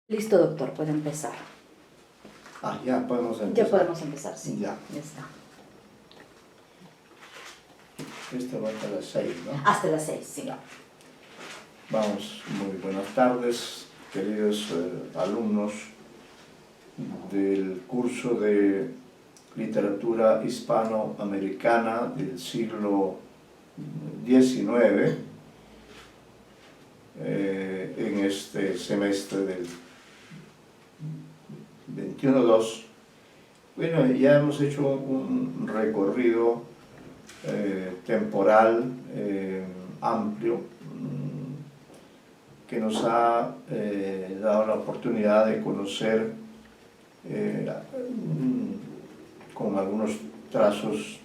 Listo, doctor, puede empezar. Ya podemos empezar. Ya podemos empezar, sí. Ya. Ya está. Esto va hasta las 6, ¿no? Hasta las 6, sí. Ya. Vamos, muy buenas tardes, queridos alumnos del curso de literatura hispanoamericana del siglo XIX en este semestre del 21-2. Bueno, ya hemos hecho un recorrido temporal amplio que nos ha dado la oportunidad de conocer con algunos trazos,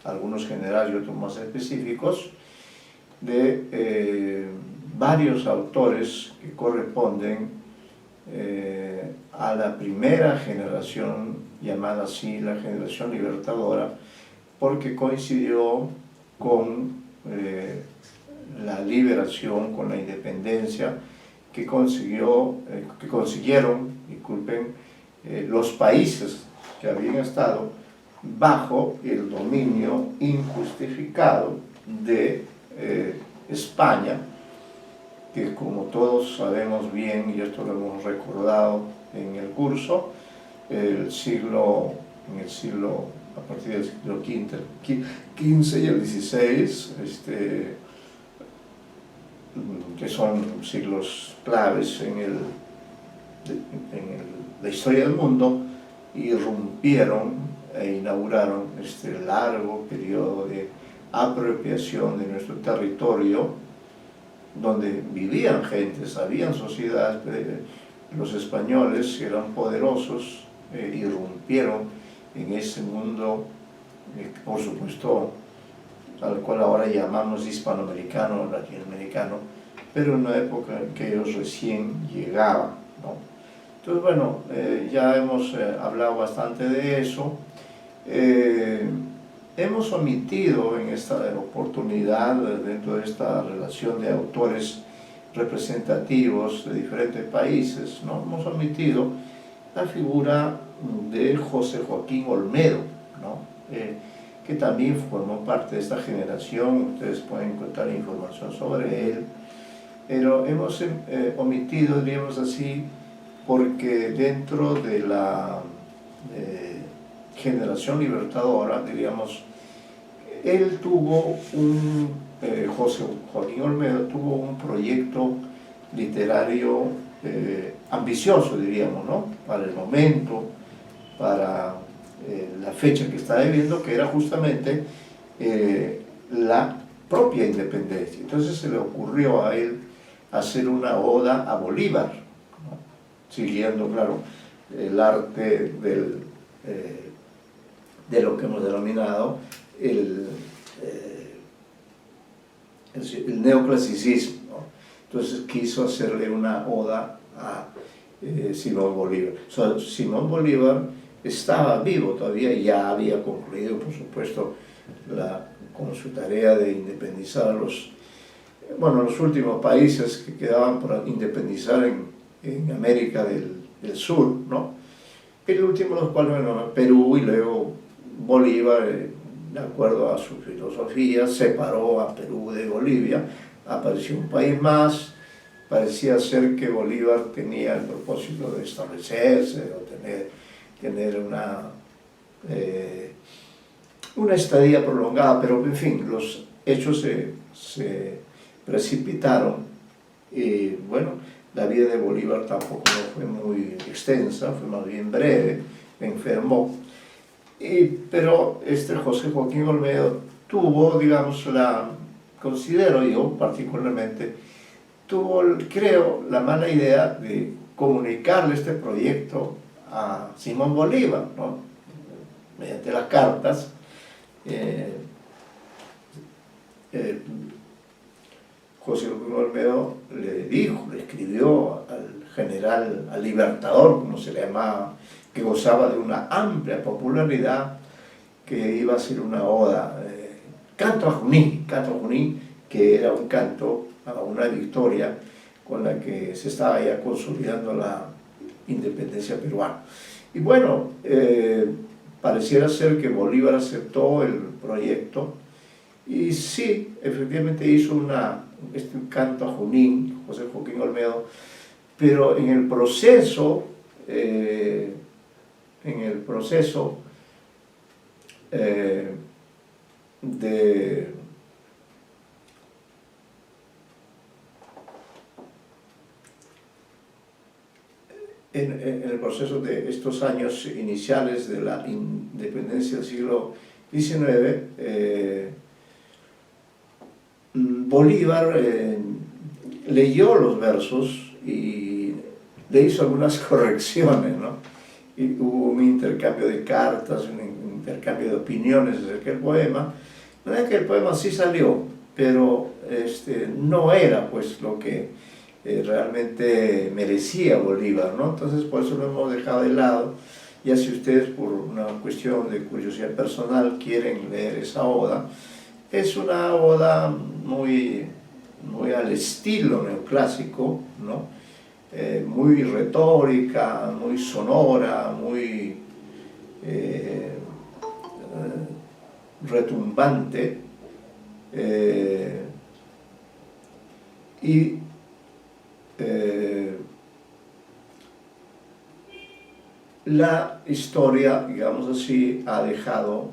algunos generales y otros más específicos, de varios autores que corresponden a la primera generación, llamada así la generación libertadora, porque coincidió con la liberación, con la independencia que consiguieron, disculpen, los países que habían estado bajo el dominio injustificado de España, que como todos sabemos bien, y esto lo hemos recordado en el curso, a partir del siglo XV y el XVI, que son siglos claves en la historia del mundo, irrumpieron e inauguraron este largo periodo de apropiación de nuestro territorio, donde vivían gentes, habían sociedades. Los españoles, que eran poderosos, irrumpieron en ese mundo, por supuesto, al cual ahora llamamos hispanoamericano o latinoamericano, pero en una época en que ellos recién llegaban, ¿no? Entonces, bueno, ya hemos hablado bastante de eso. Hemos omitido en esta oportunidad, dentro de esta relación de autores representativos de diferentes países, ¿no? Hemos omitido la figura de José Joaquín Olmedo, ¿no? Que también formó parte de esta generación. Ustedes pueden encontrar información sobre él, pero hemos omitido, diríamos así, porque dentro de la generación libertadora, diríamos, él tuvo José Joaquín Olmedo tuvo un proyecto literario ambicioso, diríamos, ¿no? Para el momento, para la fecha que está viviendo, que era justamente la propia independencia. Entonces se le ocurrió a él hacer una oda a Bolívar, ¿no? Siguiendo, claro, el arte de lo que hemos denominado el neoclasicismo, ¿no? Entonces quiso hacerle una oda a Simón Bolívar. Simón Bolívar estaba vivo todavía y ya había concluido, por supuesto, con su tarea de independizar a los últimos países que quedaban por independizar en América del Sur, ¿no? El último de los cuales, bueno, Perú, y luego Bolívar, de acuerdo a su filosofía, separó a Perú de Bolivia, apareció un país más. Parecía ser que Bolívar tenía el propósito de establecerse o tener una estadía prolongada, pero en fin, los hechos se precipitaron y bueno, la vida de Bolívar tampoco no fue muy extensa, fue más bien breve, enfermó. Pero José Joaquín Olmedo tuvo, digamos, considero yo particularmente, creo, la mala idea de comunicarle este proyecto a Simón Bolívar, ¿no? Mediante las cartas. José Joaquín Olmedo le escribió al general, al libertador, como se le llamaba, que gozaba de una amplia popularidad, que iba a ser una oda, canto a Junín, que era un canto a una victoria con la que se estaba ya consolidando la independencia peruana. Y bueno, pareciera ser que Bolívar aceptó el proyecto y sí, efectivamente hizo un canto a Junín, José Joaquín Olmedo, pero en el proceso, de en el proceso de estos años iniciales de la independencia del siglo XIX, Bolívar leyó los versos y le hizo algunas correcciones, ¿no? Y hubo un intercambio de cartas, un intercambio de opiniones acerca del poema. No es que el poema sí salió, pero no era pues lo que realmente merecía Bolívar, ¿no? Entonces por eso lo hemos dejado de lado. Ya si ustedes por una cuestión de curiosidad personal quieren leer esa oda, es una oda muy al estilo neoclásico, ¿no? Muy retórica, muy sonora, muy retumbante, y la historia, digamos así, ha dejado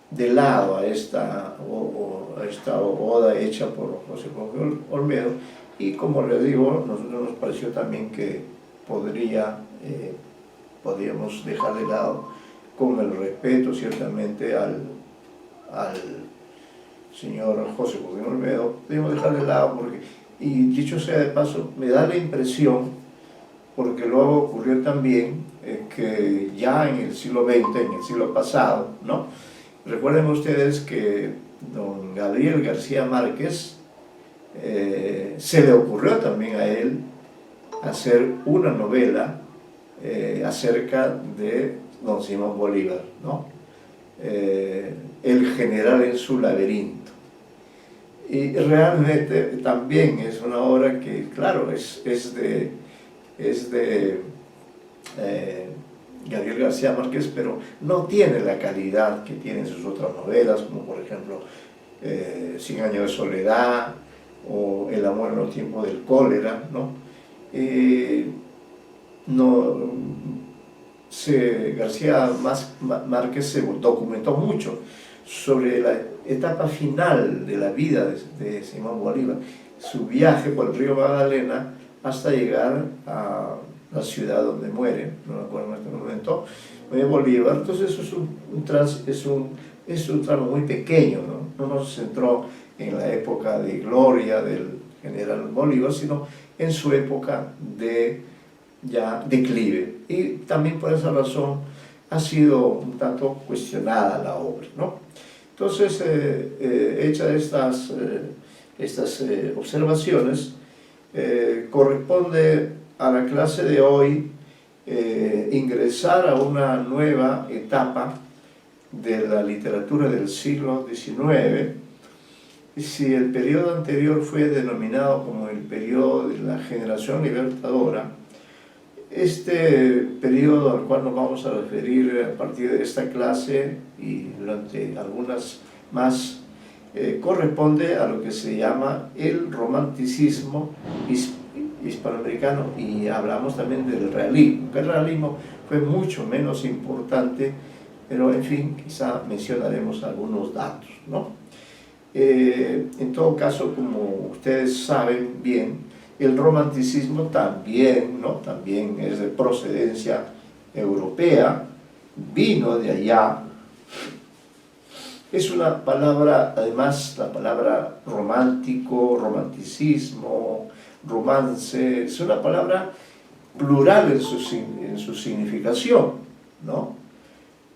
de lado a esta oda hecha por José Joaquín Olmedo, y como les digo, nosotros nos pareció también que podríamos dejar de lado, con el respeto ciertamente al señor José Joaquín Olmedo, podríamos dejar de lado porque, y dicho sea de paso, me da la impresión, porque luego ocurrió también que ya en el siglo XX, en el siglo pasado, ¿no? Recuerden ustedes que don Gabriel García Márquez se le ocurrió también a él hacer una novela acerca de don Simón Bolívar, ¿no? El general en su laberinto. Y realmente también es una obra que, claro, es de Gabriel García Márquez, pero no tiene la calidad que tienen sus otras novelas, como por ejemplo Cien años de soledad o El amor en los tiempos del cólera, ¿no? García Márquez se documentó mucho sobre la etapa final de la vida de Simón Bolívar, su viaje por el río Magdalena hasta llegar a la ciudad donde muere, no me acuerdo en este momento, Bolívar. Entonces es un tramo muy pequeño, ¿no? No nos centró en la época de gloria del general Bolívar, sino en su época de ya declive, y también por esa razón ha sido un tanto cuestionada la obra, ¿no? Entonces, hechas estas observaciones, corresponde a la clase de hoy ingresar a una nueva etapa de la literatura del siglo XIX. Si el periodo anterior fue denominado como el periodo de la generación libertadora, este periodo al cual nos vamos a referir a partir de esta clase y durante algunas más, corresponde a lo que se llama el romanticismo hispanoamericano, y hablamos también del realismo, que el realismo fue mucho menos importante, pero en fin, quizá mencionaremos algunos datos, ¿no? En todo caso, como ustedes saben bien, el romanticismo también, ¿no? También es de procedencia europea, vino de allá. Es una palabra, además, la palabra romántico, romanticismo, romance, es una palabra plural en su significación, ¿no?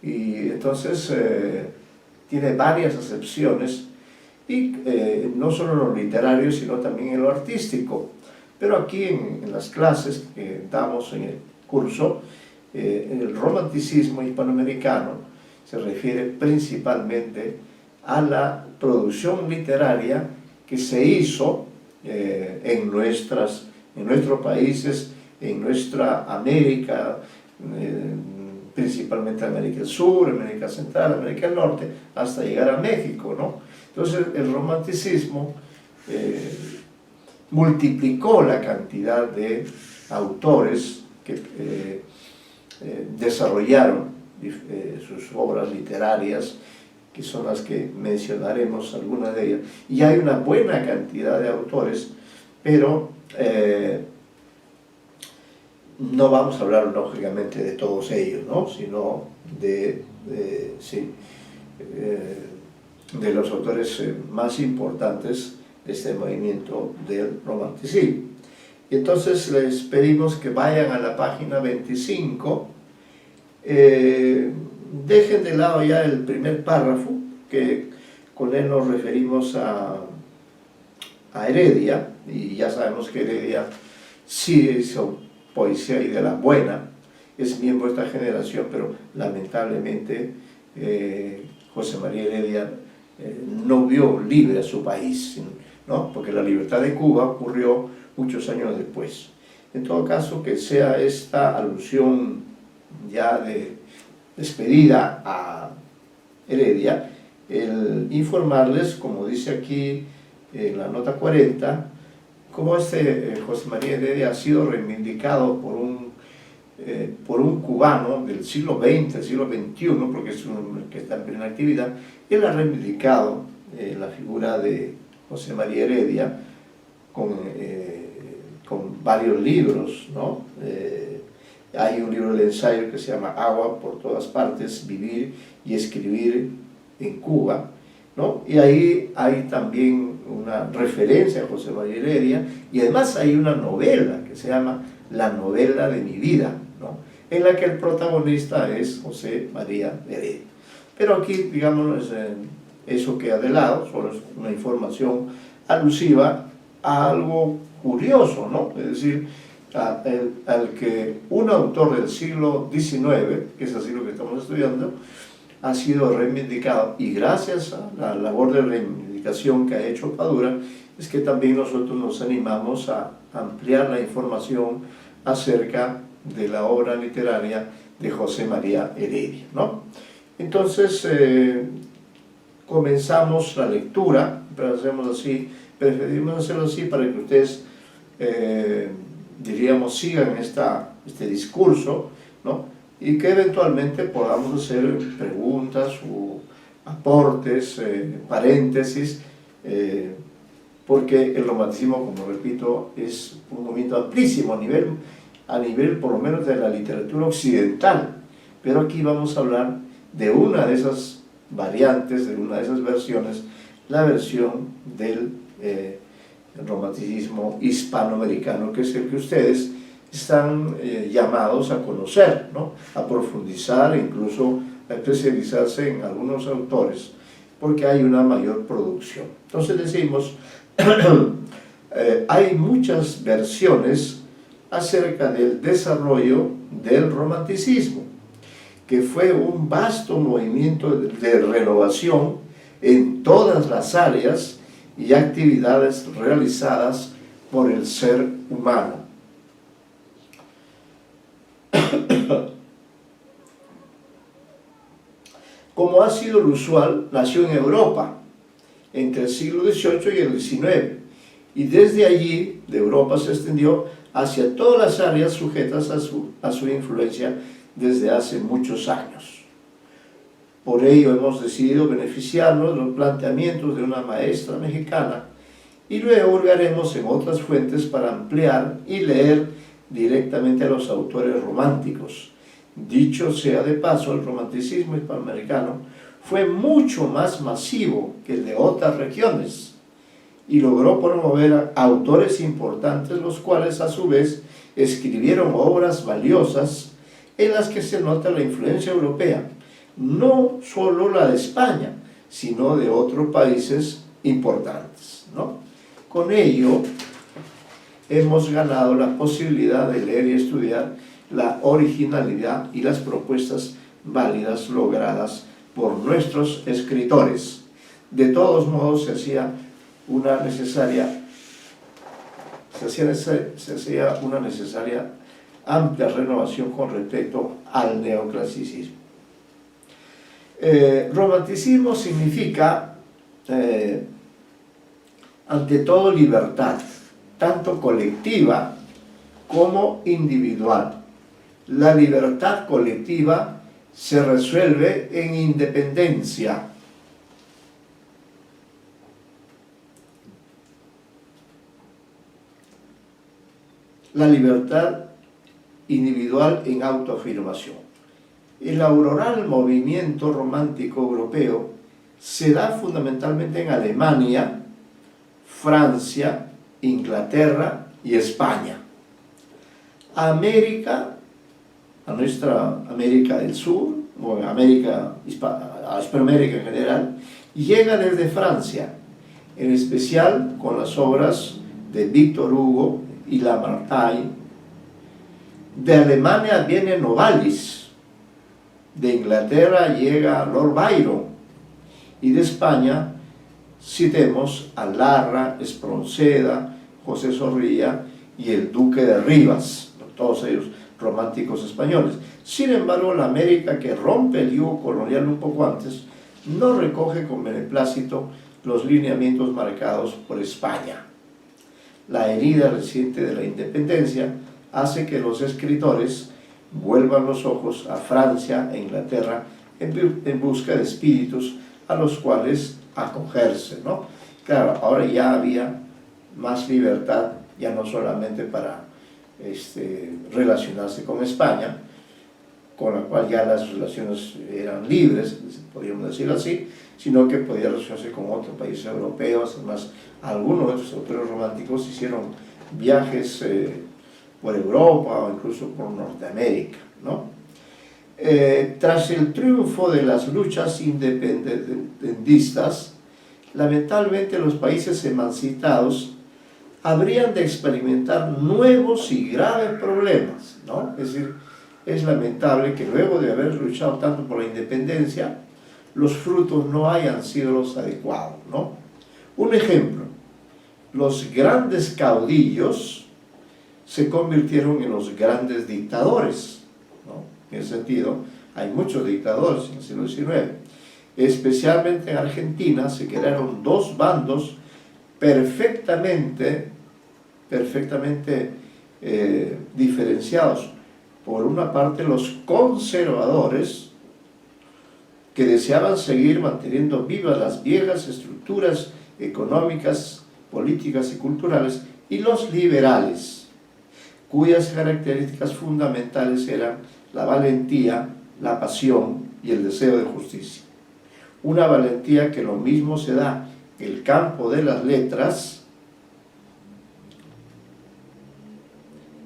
Y entonces tiene varias acepciones, y no solo en lo literario, sino también en lo artístico. Pero aquí en las clases que damos en el curso, el romanticismo hispanoamericano se refiere principalmente a la producción literaria que se hizo en nuestros países, en nuestra América, principalmente América del Sur, América Central, América del Norte, hasta llegar a México, ¿no? Entonces el romanticismo multiplicó la cantidad de autores que desarrollaron sus obras literarias, que son las que mencionaremos, algunas de ellas, y hay una buena cantidad de autores, pero no vamos a hablar lógicamente de todos ellos, ¿no? Sino de los autores más importantes de este movimiento del romanticismo. Y entonces les pedimos que vayan a la página 25, dejen de lado ya el primer párrafo, que con él nos referimos a Heredia, y ya sabemos que Heredia sí hizo poesía y de la buena, es miembro de esta generación, pero lamentablemente José María Heredia no vio libre a su país, ¿no? Porque la libertad de Cuba ocurrió muchos años después. En todo caso, que sea esta alusión ya de despedida a Heredia, el informarles, como dice aquí en la nota 40, cómo José María Heredia ha sido reivindicado por un cubano del siglo XX, del siglo XXI, porque es un que está en plena actividad. Él ha reivindicado la figura de José María Heredia con varios libros, ¿no? Hay un libro de ensayo que se llama Agua por todas partes, vivir y escribir en Cuba, ¿no? Y ahí hay también una referencia a José María Heredia, y además hay una novela que se llama La novela de mi vida, ¿no? En la que el protagonista es José María Heredia. Pero aquí, digamos, eso queda de lado, solo es una información alusiva a algo curioso, ¿no? Es decir, al que un autor del siglo XIX, que es así lo que estamos estudiando, ha sido reivindicado, y gracias a la labor de reivindicación que ha hecho Padura, es que también nosotros nos animamos a ampliar la información acerca de la obra literaria de José María Heredia, ¿no? Entonces, comenzamos la lectura, pero preferimos hacerlo así para que ustedes, diríamos, sigan este discurso, ¿no? Y que eventualmente podamos hacer preguntas o aportes, paréntesis, porque el romanticismo, como repito, es un movimiento amplísimo a nivel por lo menos de la literatura occidental, pero aquí vamos a hablar de una de esas variantes, de una de esas versiones, la versión del romanticismo hispanoamericano, que es el que ustedes están llamados a conocer, ¿no? A profundizar, incluso a especializarse en algunos autores, porque hay una mayor producción. Entonces decimos, hay muchas versiones acerca del desarrollo del romanticismo, que fue un vasto movimiento de renovación en todas las áreas y actividades realizadas por el ser humano. Como ha sido lo usual, nació en Europa entre el siglo XVIII y el XIX, y desde allí de Europa se extendió hacia todas las áreas sujetas a su influencia desde hace muchos años. Por ello hemos decidido beneficiarnos de los planteamientos de una maestra mexicana, y luego hurgaremos en otras fuentes para ampliar y leer directamente a los autores románticos. Dicho sea de paso, el romanticismo hispanoamericano fue mucho más masivo que el de otras regiones y logró promover a autores importantes, los cuales a su vez escribieron obras valiosas en las que se nota la influencia europea, no solo la de España, sino de otros países importantes, ¿no? Con ello hemos ganado la posibilidad de leer y estudiar la originalidad y las propuestas válidas logradas por nuestros escritores. De todos modos, se hacía una necesaria, se hacía una necesaria amplia renovación con respecto al neoclasicismo. Romanticismo significa, ante todo, libertad, tanto colectiva como individual. La libertad colectiva se resuelve en independencia. La libertad individual en autoafirmación. El auroral movimiento romántico europeo se da fundamentalmente en Alemania, Francia, Inglaterra y España. A nuestra América del Sur, o a Hispanoamérica en general, llega desde Francia, en especial con las obras de Victor Hugo y Lamartine. De Alemania viene Novalis, de Inglaterra llega Lord Byron, y de España citemos a Larra, Espronceda, José Zorrilla y el Duque de Rivas, todos ellos románticos españoles. Sin embargo, la América que rompe el yugo colonial un poco antes no recoge con beneplácito los lineamientos marcados por España. La herida reciente de la independencia hace que los escritores vuelvan los ojos a Francia e Inglaterra en busca de espíritus a los cuales acogerse, ¿no? Claro, ahora ya había más libertad, ya no solamente para relacionarse con España, con la cual ya las relaciones eran libres, podríamos decirlo así, sino que podía relacionarse con otros países europeos. Además, algunos de estos autores románticos hicieron viajes por Europa o incluso por Norteamérica, ¿no? Tras el triunfo de las luchas independentistas, lamentablemente los países emancipados habrían de experimentar nuevos y graves problemas, ¿no? Es decir, es lamentable que luego de haber luchado tanto por la independencia, los frutos no hayan sido los adecuados, ¿no? Un ejemplo: los grandes caudillos se convirtieron en los grandes dictadores, ¿no? En ese sentido, hay muchos dictadores en el siglo XIX. Especialmente en Argentina se crearon dos bandos perfectamente diferenciados. Por una parte, los conservadores, que deseaban seguir manteniendo vivas las viejas estructuras económicas, políticas y culturales, y los liberales, cuyas características fundamentales eran la valentía, la pasión y el deseo de justicia. Una valentía que lo mismo se da en el campo de las letras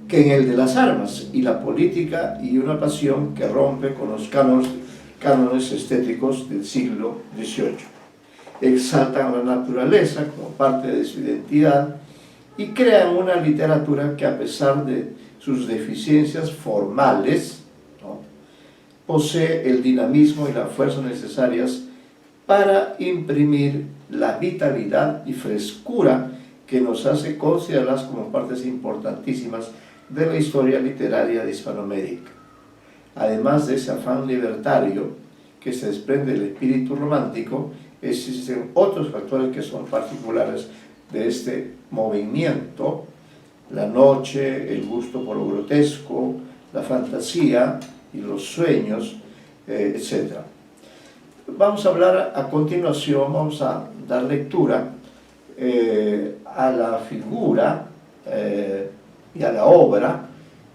que en el de las armas, y la política, y una pasión que rompe con los cánones estéticos del siglo XVIII. Exaltan la naturaleza como parte de su identidad y crean una literatura que, a pesar de sus deficiencias formales, ¿no?, posee el dinamismo y la fuerza necesarias para imprimir la vitalidad y frescura que nos hace considerarlas como partes importantísimas de la historia literaria de Hispanoamérica. Además de ese afán libertario que se desprende del espíritu romántico, existen otros factores que son particulares de este movimiento: la noche, el gusto por lo grotesco, la fantasía y los sueños, etc. Vamos a hablar a continuación, vamos a dar lectura a la figura y a la obra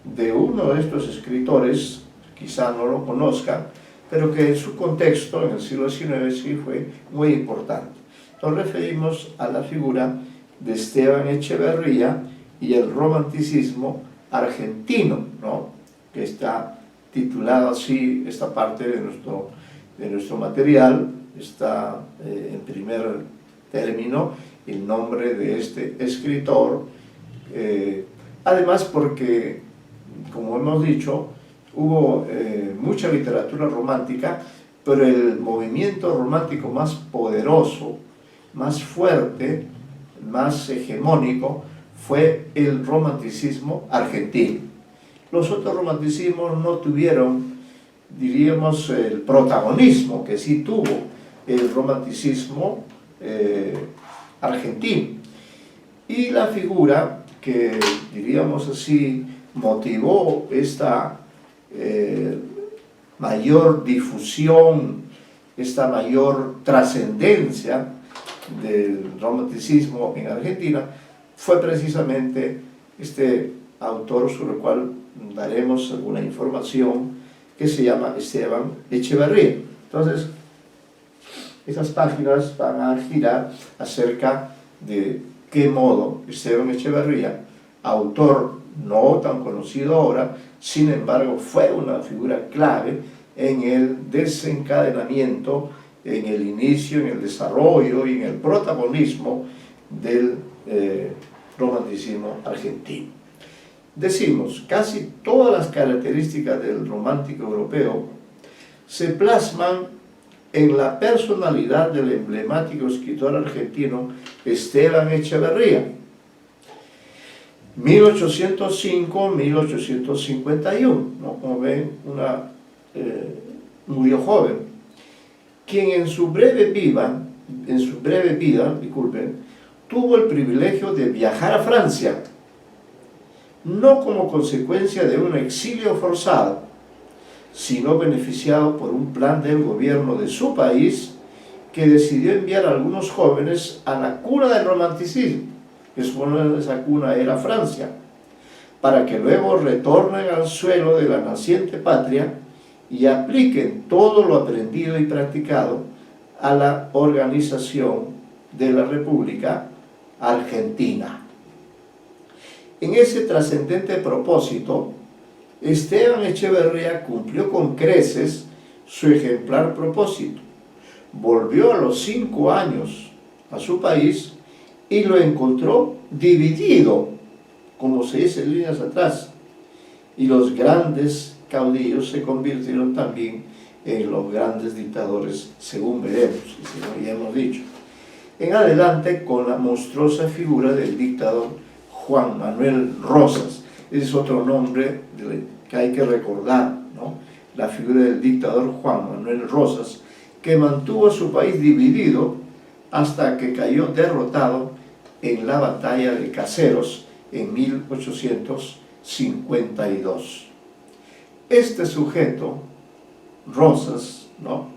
de uno de estos escritores, quizá no lo conozcan, pero que en su contexto, en el siglo XIX, sí fue muy importante. Nos referimos a la figura de Esteban Echeverría y el romanticismo argentino, ¿no?, que está titulado así esta parte de nuestro material. Está en primer término el nombre de este escritor, además porque, como hemos dicho, hubo mucha literatura romántica, pero el movimiento romántico más poderoso, más fuerte, más hegemónico fue el romanticismo argentino. Los otros romanticismos no tuvieron, diríamos, el protagonismo que sí tuvo el romanticismo argentino. Y la figura que, diríamos así, motivó esta mayor difusión, esta mayor trascendencia del romanticismo en Argentina, fue precisamente este autor sobre el cual daremos alguna información, que se llama Esteban Echeverría. Entonces, estas páginas van a girar acerca de qué modo Esteban Echeverría, autor no tan conocido ahora, sin embargo fue una figura clave en el desencadenamiento, en el inicio, en el desarrollo y en el protagonismo del romanticismo argentino. Decimos, casi todas las características del romántico europeo se plasman en la personalidad del emblemático escritor argentino Esteban Echeverría, 1805-1851, ¿no? Como ven, murió joven, quien en su breve vida, tuvo el privilegio de viajar a Francia, no como consecuencia de un exilio forzado, sino beneficiado por un plan del gobierno de su país que decidió enviar a algunos jóvenes a la cuna del romanticismo, que supone esa cuna era Francia, para que luego retornen al suelo de la naciente patria y apliquen todo lo aprendido y practicado a la organización de la República Argentina. En ese trascendente propósito, Esteban Echeverría cumplió con creces su ejemplar propósito. Volvió a los 5 años a su país y lo encontró dividido, como se dice en líneas atrás, y los grandes caudillos se convirtieron también en los grandes dictadores, según veremos, y según ya hemos dicho. En adelante, con la monstruosa figura del dictador Juan Manuel Rosas. Ese es otro nombre que hay que recordar, ¿no? La figura del dictador Juan Manuel Rosas, que mantuvo a su país dividido hasta que cayó derrotado en la batalla de Caseros en 1852. Este sujeto, Rosas, ¿no?,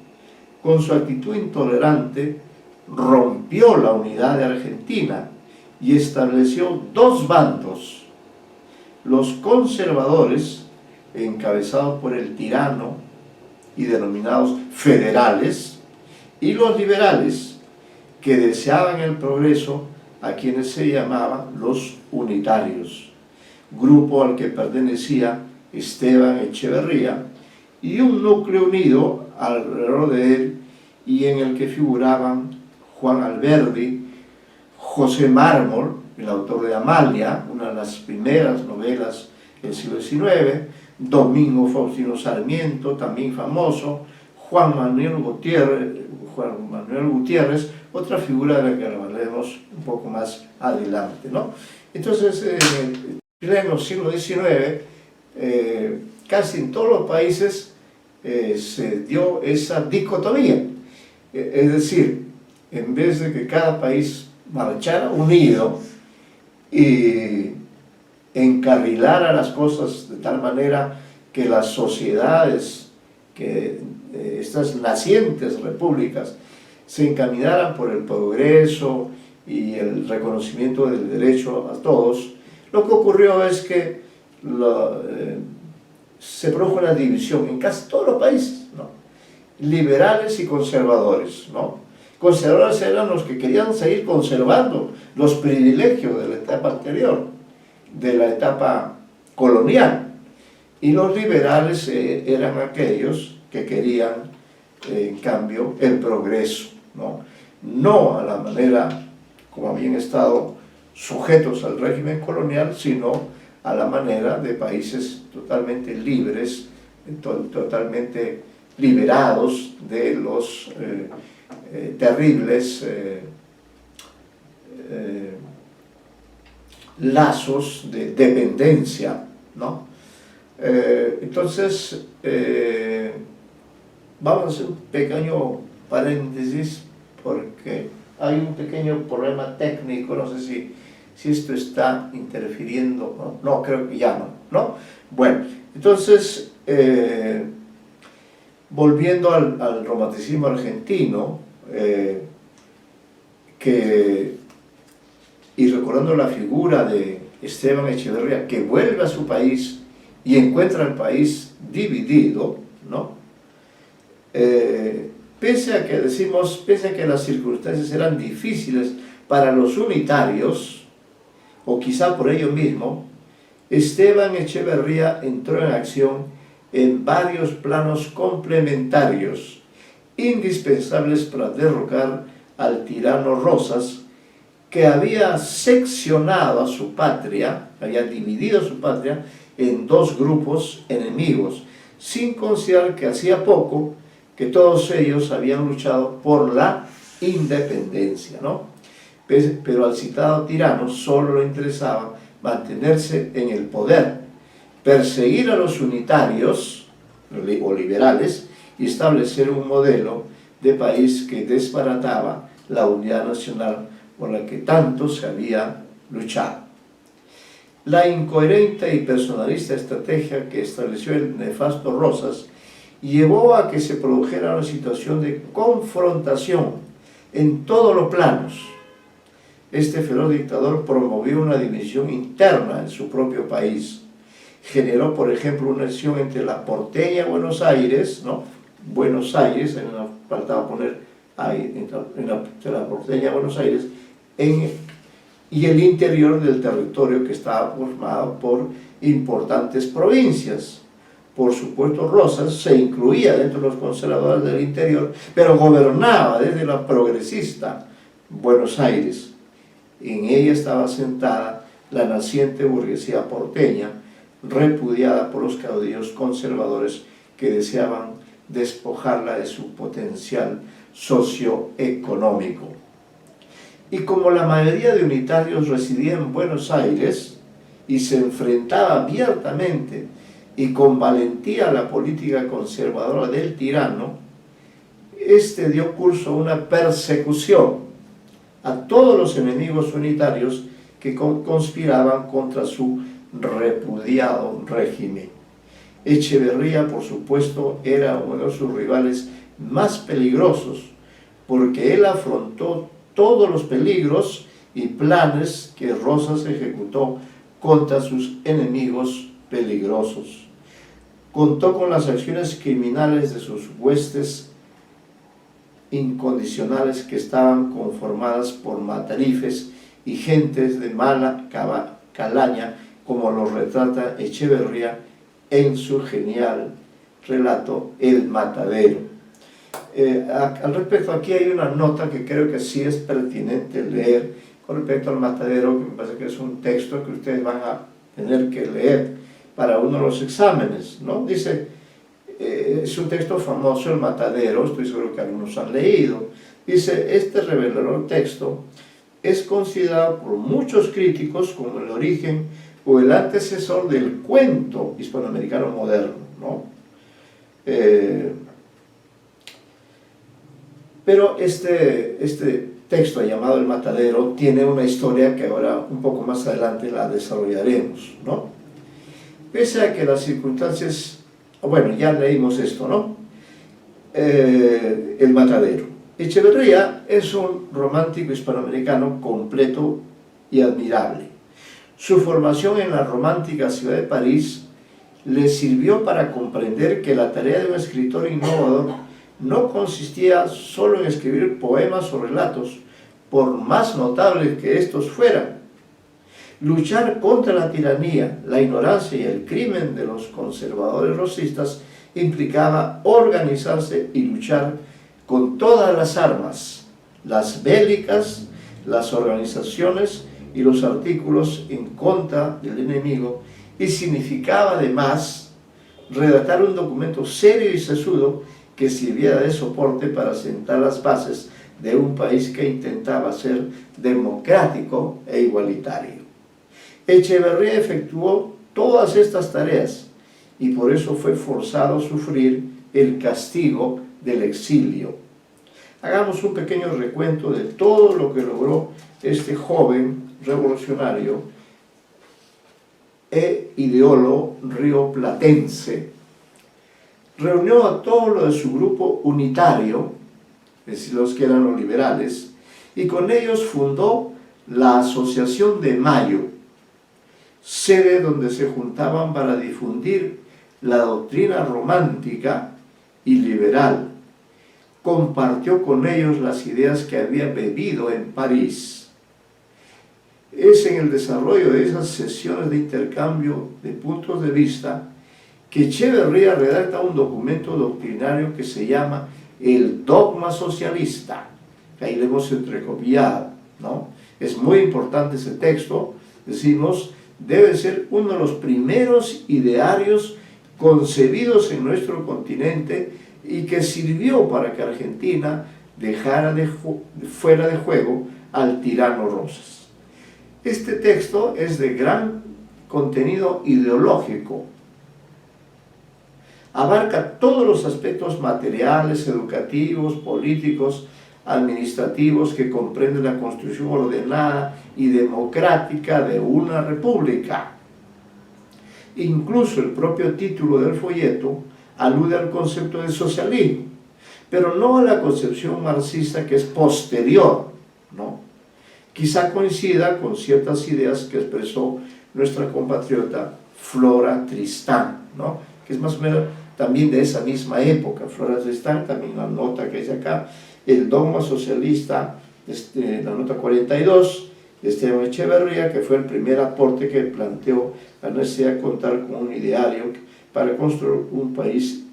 con su actitud intolerante, rompió la unidad de Argentina y estableció 2 bandos: los conservadores, encabezados por el tirano y denominados federales, y los liberales, que deseaban el progreso, a quienes se llamaban los unitarios, grupo al que pertenecía Esteban Echeverría, y un núcleo unido alrededor de él y en el que figuraban Juan Alberdi, José Mármol, el autor de Amalia, una de las primeras novelas del siglo XIX, Domingo Faustino Sarmiento, también famoso, Juan Manuel Gutiérrez, otra figura de la que hablaremos un poco más adelante, ¿no? Entonces, en el pleno siglo XIX, casi en todos los países se dio esa dicotomía, es decir, en vez de que cada país marchara unido y encarrilara las cosas de tal manera que las sociedades, que estas nacientes repúblicas se encaminaran por el progreso y el reconocimiento del derecho a todos, lo que ocurrió es que se produjo una división en casi todos los países, ¿no?, liberales y conservadores, ¿no? Conservadores eran los que querían seguir conservando los privilegios de la etapa anterior, de la etapa colonial, y los liberales eran aquellos que querían, en cambio, el progreso, no a la manera como habían estado sujetos al régimen colonial, sino a la manera de países totalmente libres, totalmente liberados de los terribles lazos de dependencia, ¿no? Entonces, vamos a hacer un pequeño paréntesis porque hay un pequeño problema técnico, no sé si esto está interfiriendo, no, creo que ya no, ¿no? Bueno, entonces, volviendo al romanticismo argentino, y recordando la figura de Esteban Echeverría, que vuelve a su país y encuentra el país dividido, ¿no? Pese a que las circunstancias eran difíciles para los unitarios, o quizá por ello mismo, Esteban Echeverría entró en acción en varios planos complementarios, indispensables para derrocar al tirano Rosas, que había seccionado a su patria, había dividido a su patria en dos grupos enemigos, sin considerar que hacía poco que todos ellos habían luchado por la independencia, ¿no? Pero al citado tirano solo le interesaba mantenerse en el poder, perseguir a los unitarios o liberales y establecer un modelo de país que desbarataba la unidad nacional por la que tanto se había luchado. La incoherente y personalista estrategia que estableció el nefasto Rosas llevó a que se produjera una situación de confrontación en todos los planos. Este feroz dictador promovió una división interna en su propio país. Generó, por ejemplo, una acción entre la porteña Buenos Aires, ¿no? Buenos Aires, faltaba poner ahí, entre la porteña Buenos Aires, y el interior del territorio que estaba formado por importantes provincias. Por supuesto, Rosas se incluía dentro de los conservadores del interior, pero gobernaba desde la progresista Buenos Aires. En ella estaba sentada la naciente burguesía porteña, repudiada por los caudillos conservadores que deseaban despojarla de su potencial socioeconómico. Y como la mayoría de unitarios residía en Buenos Aires y se enfrentaba abiertamente y con valentía a la política conservadora del tirano, este dio curso a una persecución a todos los enemigos unitarios que conspiraban contra su repudiado régimen. Echeverría, por supuesto, era uno de sus rivales más peligrosos, porque él afrontó todos los peligros y planes que Rosas ejecutó contra sus enemigos peligrosos. Contó con las acciones criminales de sus huestes incondicionales que estaban conformadas por matarifes y gentes de mala calaña, como lo retrata Echeverría en su genial relato El Matadero. Al respecto, aquí hay una nota que creo que sí es pertinente leer con respecto al Matadero, que me parece que es un texto que ustedes van a tener que leer para uno de los exámenes, ¿no? Dice, es un texto famoso, El Matadero, estoy seguro que algunos han leído. Dice, este revelador texto es considerado por muchos críticos como el origen o el antecesor del cuento hispanoamericano moderno, ¿no? Pero este texto llamado El Matadero tiene una historia que ahora un poco más adelante la desarrollaremos, ¿no? Pese a que las circunstancias, bueno, ya leímos esto, ¿no? El Matadero. Echeverría es un romántico hispanoamericano completo y admirable. Su formación en la romántica ciudad de París le sirvió para comprender que la tarea de un escritor innovador no consistía solo en escribir poemas o relatos, por más notables que estos fueran. Luchar contra la tiranía, la ignorancia y el crimen de los conservadores rosistas implicaba organizarse y luchar con todas las armas, las bélicas, las organizaciones y los artículos en contra del enemigo, y significaba además redactar un documento serio y sesudo que sirviera de soporte para sentar las bases de un país que intentaba ser democrático e igualitario. Echeverría efectuó todas estas tareas y por eso fue forzado a sufrir el castigo del exilio. Hagamos un pequeño recuento de todo lo que logró este joven revolucionario e ideólogo rioplatense. Reunió a todos los de su grupo unitario, es decir, los que eran los liberales, y con ellos fundó la Asociación de Mayo, sede donde se juntaban para difundir la doctrina romántica y liberal. Compartió con ellos las ideas que había bebido en París. Es en el desarrollo de esas sesiones de intercambio de puntos de vista que Echeverría redacta un documento doctrinario que se llama el Dogma Socialista, que ahí lo hemos entrecomillado, ¿no? Es muy importante ese texto, decimos, debe ser uno de los primeros idearios concebidos en nuestro continente y que sirvió para que Argentina dejara fuera de juego al tirano Rosas. Este texto es de gran contenido ideológico. Abarca todos los aspectos materiales, educativos, políticos, administrativos que comprenden la construcción ordenada y democrática de una república. Incluso el propio título del folleto alude al concepto de socialismo, pero no a la concepción marxista que es posterior, ¿no? Quizá coincida con ciertas ideas que expresó nuestra compatriota Flora Tristán, ¿no? Que es más o menos también de esa misma época. Flora Tristán, también la nota que dice acá, el dogma socialista, la nota 42, de Esteban Echeverría, que fue el primer aporte que planteó la necesidad de contar con un ideario para construir un país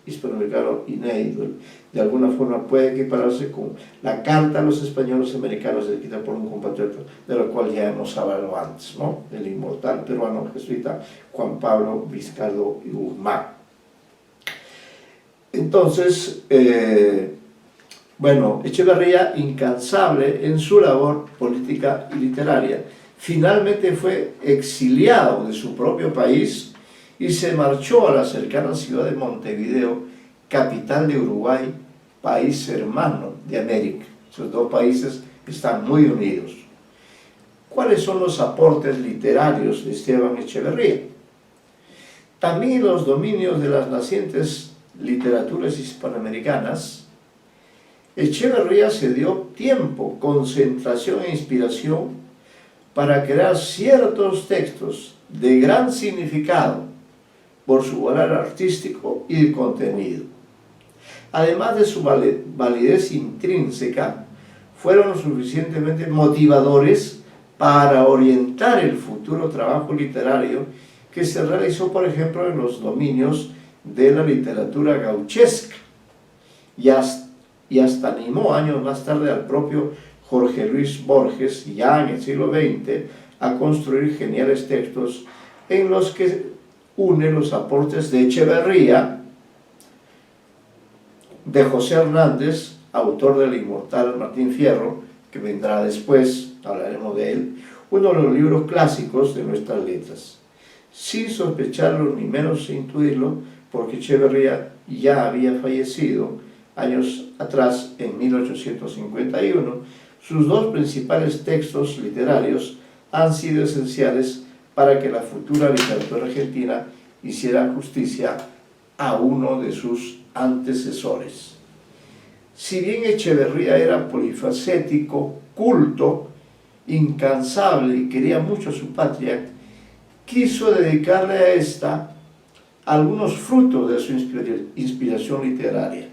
hispanoamericano inédito. De alguna forma puede equipararse con la Carta a los Españoles Americanos escrita por un compatriota, de lo cual ya hemos hablado antes, ¿no? El inmortal peruano jesuita Juan Pablo Vizcardo y Guzmán. Entonces, bueno, Echeverría, incansable en su labor política y literaria, finalmente fue exiliado de su propio país y se marchó a la cercana ciudad de Montevideo, capital de Uruguay, país hermano de América. Esos dos países están muy unidos. ¿Cuáles son los aportes literarios de Esteban Echeverría? También en los dominios de las nacientes literaturas hispanoamericanas, Echeverría se dio tiempo, concentración e inspiración para crear ciertos textos de gran significado por su valor artístico y de contenido. Además de su validez intrínseca, fueron lo suficientemente motivadores para orientar el futuro trabajo literario que se realizó, por ejemplo, en los dominios de la literatura gauchesca y hasta animó años más tarde al propio Jorge Luis Borges, ya en el siglo XX, a construir geniales textos en los que une los aportes de Echeverría, de José Hernández, autor del inmortal Martín Fierro, que vendrá después, hablaremos de él, uno de los libros clásicos de nuestras letras, sin sospecharlo ni menos intuirlo, porque Echeverría ya había fallecido años atrás, en 1851. Sus dos principales textos literarios han sido esenciales para que la futura literatura argentina hiciera justicia a uno de sus antecesores. Si bien Echeverría era polifacético, culto, incansable y quería mucho a su patria, quiso dedicarle a esta algunos frutos de su inspiración literaria.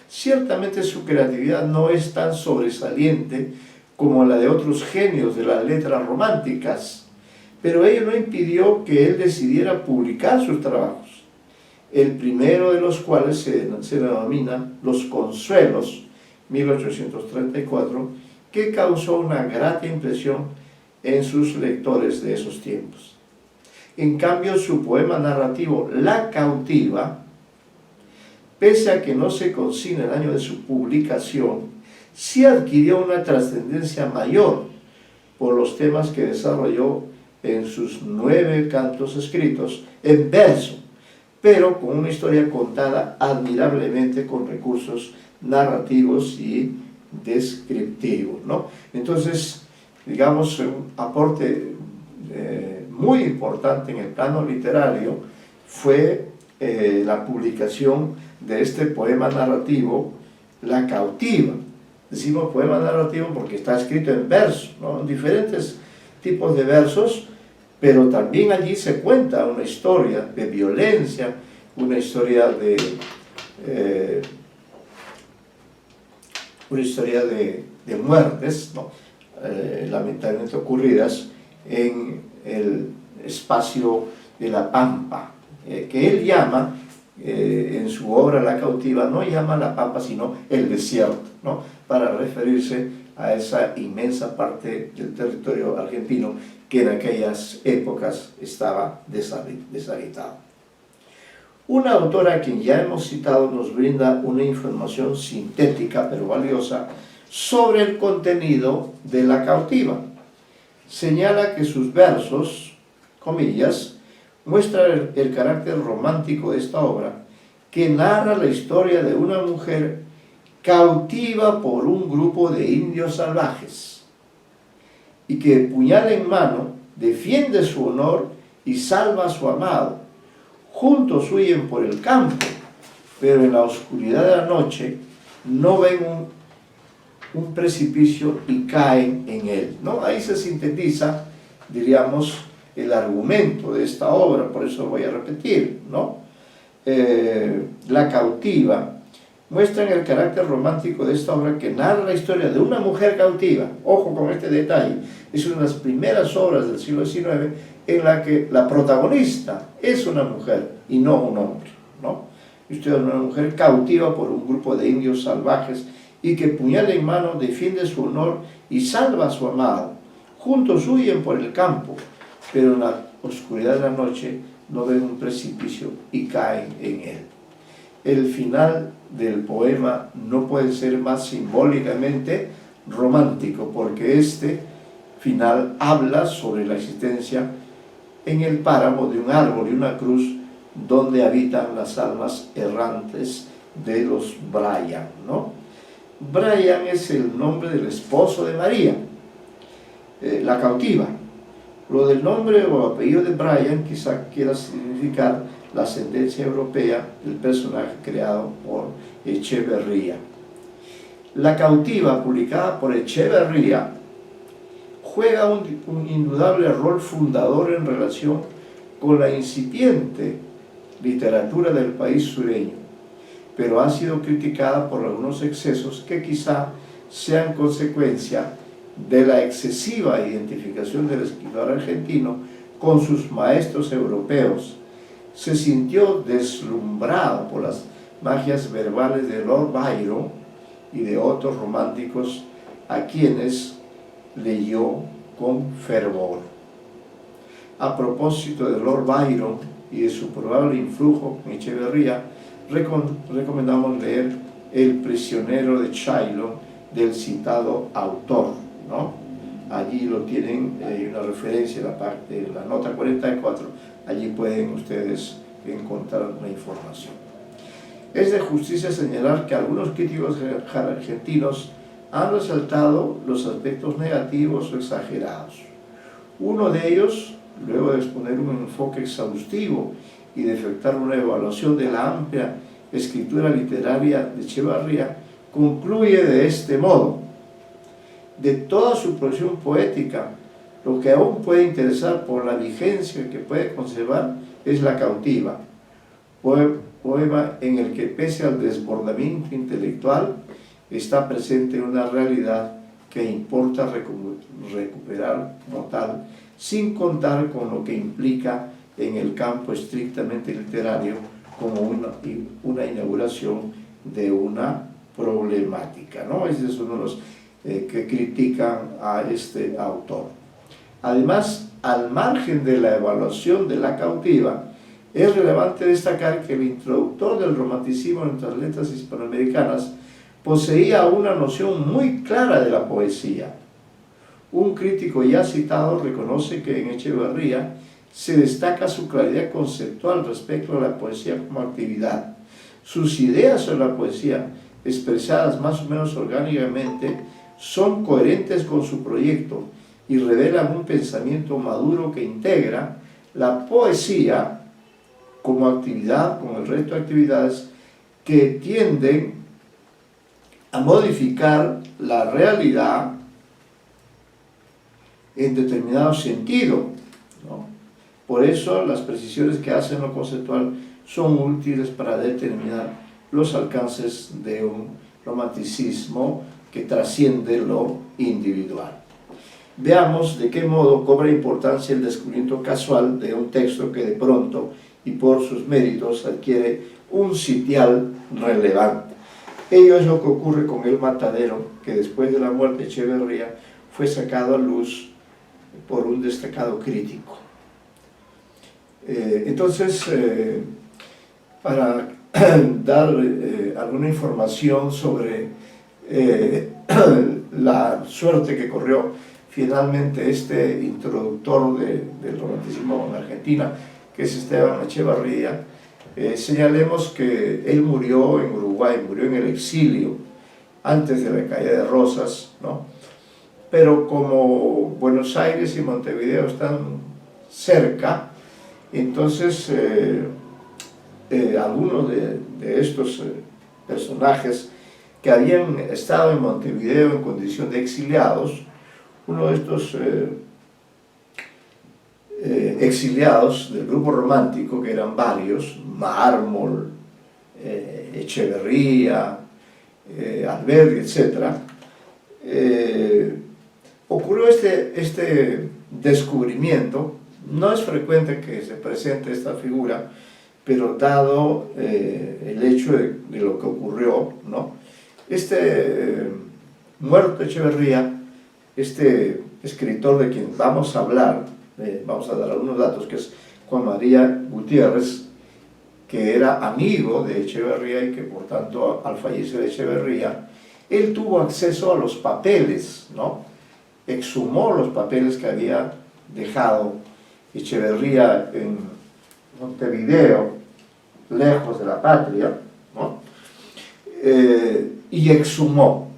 Ciertamente su creatividad no es tan sobresaliente como la de otros genios de las letras románticas, pero ello no impidió que él decidiera publicar sus trabajos, el primero de los cuales se denomina Los Consuelos, 1834, que causó una grata impresión en sus lectores de esos tiempos. En cambio, su poema narrativo La Cautiva, pese a que no se consigna el año de su publicación, sí adquirió una trascendencia mayor por los temas que desarrolló en sus 9 cantos escritos en verso, pero con una historia contada admirablemente con recursos narrativos y descriptivos, ¿no? Entonces, digamos, un aporte muy importante en el plano literario fue la publicación de este poema narrativo, La cautiva. Decimos poema narrativo porque está escrito en verso, ¿no? En diferentes tipos de versos, pero también allí se cuenta una historia de violencia, una historia de muertes, ¿no? Lamentablemente ocurridas en el espacio de la Pampa, que él llama, en su obra La cautiva, no llama la Pampa sino el desierto, ¿no? Para referirse a esa inmensa parte del territorio argentino que en aquellas épocas estaba deshabitado. Una autora a quien ya hemos citado nos brinda una información sintética pero valiosa sobre el contenido de La cautiva. Señala que sus versos, comillas, muestran el carácter romántico de esta obra, que narra la historia de una mujer cautiva por un grupo de indios salvajes y que, puñal en mano, defiende su honor y salva a su amado. Juntos huyen por el campo, pero en la oscuridad de la noche no ven un precipicio y caen en él, ¿no? Ahí se sintetiza, diríamos, el argumento de esta obra, por eso voy a repetir, ¿no? La cautiva muestra el carácter romántico de esta obra, que narra la historia de una mujer cautiva. Ojo con este detalle, es una de las primeras obras del siglo XIX en la que la protagonista es una mujer y no un hombre, ¿no? Usted es una mujer cautiva por un grupo de indios salvajes y que, puñal en mano, defiende su honor y salva a su amado. Juntos huyen por el campo, pero en la oscuridad de la noche no ven un precipicio y caen en él. El final del poema no puede ser más simbólicamente romántico, porque este final habla sobre la existencia en el páramo de un árbol y una cruz donde habitan las almas errantes de los Bryan, ¿no? Bryan es el nombre del esposo de María, la cautiva. Lo del nombre o apellido de Bryan quizá quiera significar la ascendencia europea del personaje creado por Echeverría. La cautiva, publicada por Echeverría, juega un indudable rol fundador en relación con la incipiente literatura del país sureño, pero ha sido criticada por algunos excesos que quizá sean consecuencia de la excesiva identificación del escritor argentino con sus maestros europeos. Se sintió deslumbrado por las magias verbales de Lord Byron y de otros románticos a quienes leyó con fervor. A propósito de Lord Byron y de su probable influjo en Echeverría, recomendamos leer El prisionero de Chaillon del citado autor, ¿no? Allí lo tienen, una referencia en la parte de la nota 44, allí pueden ustedes encontrar una información. Es de justicia señalar que algunos críticos argentinos han resaltado los aspectos negativos o exagerados. Uno de ellos, luego de exponer un enfoque exhaustivo y de efectuar una evaluación de la amplia escritura literaria de Echeverría, concluye de este modo: de toda su producción poética, lo que aún puede interesar por la vigencia que puede conservar es La cautiva, poema en el que, pese al desbordamiento intelectual, está presente una realidad que importa recuperar como tal, sin contar con lo que implica en el campo estrictamente literario como una inauguración de una problemática, ¿no? Ese es uno de los que critican a este autor. Además, al margen de la evaluación de La cautiva, es relevante destacar que el introductor del romanticismo en nuestras letras hispanoamericanas poseía una noción muy clara de la poesía, un crítico ya citado reconoce que en Echeverría se destaca su claridad conceptual respecto a la poesía como actividad. Sus ideas sobre la poesía, expresadas más o menos orgánicamente, son coherentes con su proyecto y revelan un pensamiento maduro que integra la poesía como actividad, con el resto de actividades que tienden a modificar la realidad en determinado sentido, ¿no? Por eso las precisiones que hace en lo conceptual son útiles para determinar los alcances de un romanticismo que trasciende lo individual. Veamos de qué modo cobra importancia el descubrimiento casual de un texto que de pronto y por sus méritos adquiere un sitial relevante. Ello es lo que ocurre con El Matadero, que después de la muerte de Echeverría fue sacado a luz por un destacado crítico. Entonces, para dar alguna información sobre la suerte que corrió finalmente este introductor del romanticismo en Argentina, que es Esteban Echeverría, señalemos que él murió en Uruguay, murió en el exilio, antes de la caída de Rosas, ¿no? Pero como Buenos Aires y Montevideo están cerca, entonces algunos de estos personajes que habían estado en Montevideo en condición de exiliados, uno de estos exiliados del grupo romántico, que eran varios, Mármol, Echeverría, Alberdi, etc., ocurrió este descubrimiento. No es frecuente que se presente esta figura, pero dado el hecho de lo que ocurrió, ¿no? Muerto Echeverría, este escritor de quien vamos a hablar, vamos a dar algunos datos, que es Juan María Gutiérrez, que era amigo de Echeverría y que por tanto al fallecer Echeverría, él tuvo acceso a los papeles, ¿no? Exhumó los papeles que había dejado Echeverría en Montevideo, lejos de la patria, ¿no? Y exhumó,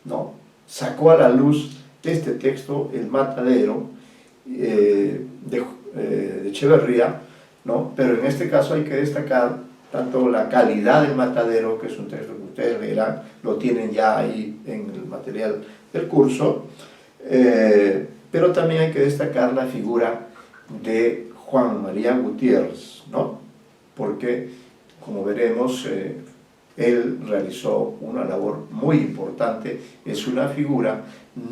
¿no? Sacó a la luz este texto, El Matadero, de Echeverría, ¿no? Pero en este caso hay que destacar tanto la calidad del Matadero, que es un texto que ustedes leerán, lo tienen ya ahí en el material del curso, pero también hay que destacar la figura de Juan María Gutiérrez, ¿no? Porque, como veremos, él realizó una labor muy importante, es una figura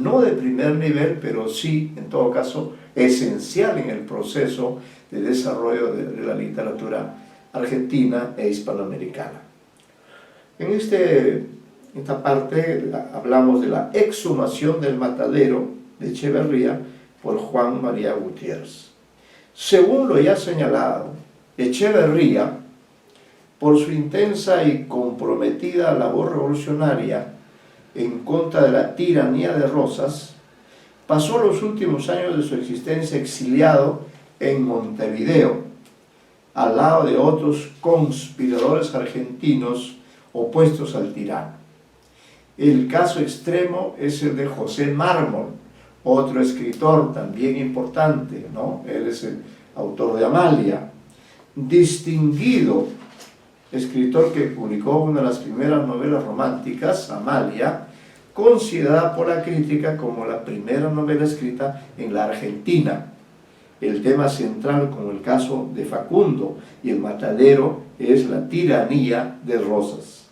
no de primer nivel, pero sí, en todo caso, esencial en el proceso de desarrollo de la literatura argentina e hispanoamericana. En esta parte hablamos de la exhumación del Matadero de Echeverría por Juan María Gutiérrez. Según lo ya señalado, Echeverría, por su intensa y comprometida labor revolucionaria en contra de la tiranía de Rosas, pasó los últimos años de su existencia exiliado en Montevideo, al lado de otros conspiradores argentinos opuestos al tirano. El caso extremo es el de José Mármol, otro escritor también importante, ¿no? Él es el autor de Amalia, distinguido escritor que publicó una de las primeras novelas románticas, Amalia, considerada por la crítica como la primera novela escrita en la Argentina. El tema central, como el caso de Facundo y El Matadero, es la tiranía de Rosas.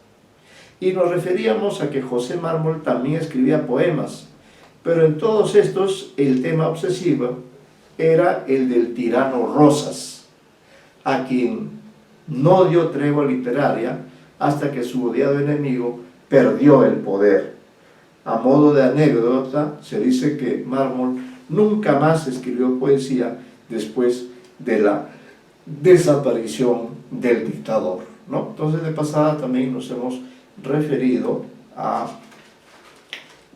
Y nos referíamos a que José Mármol también escribía poemas, pero en todos estos el tema obsesivo era el del tirano Rosas, a quien no dio tregua literaria hasta que su odiado enemigo perdió el poder. A modo de anécdota, se dice que Mármol nunca más escribió poesía después de la desaparición del dictador, ¿no? Entonces, de pasada también nos hemos referido a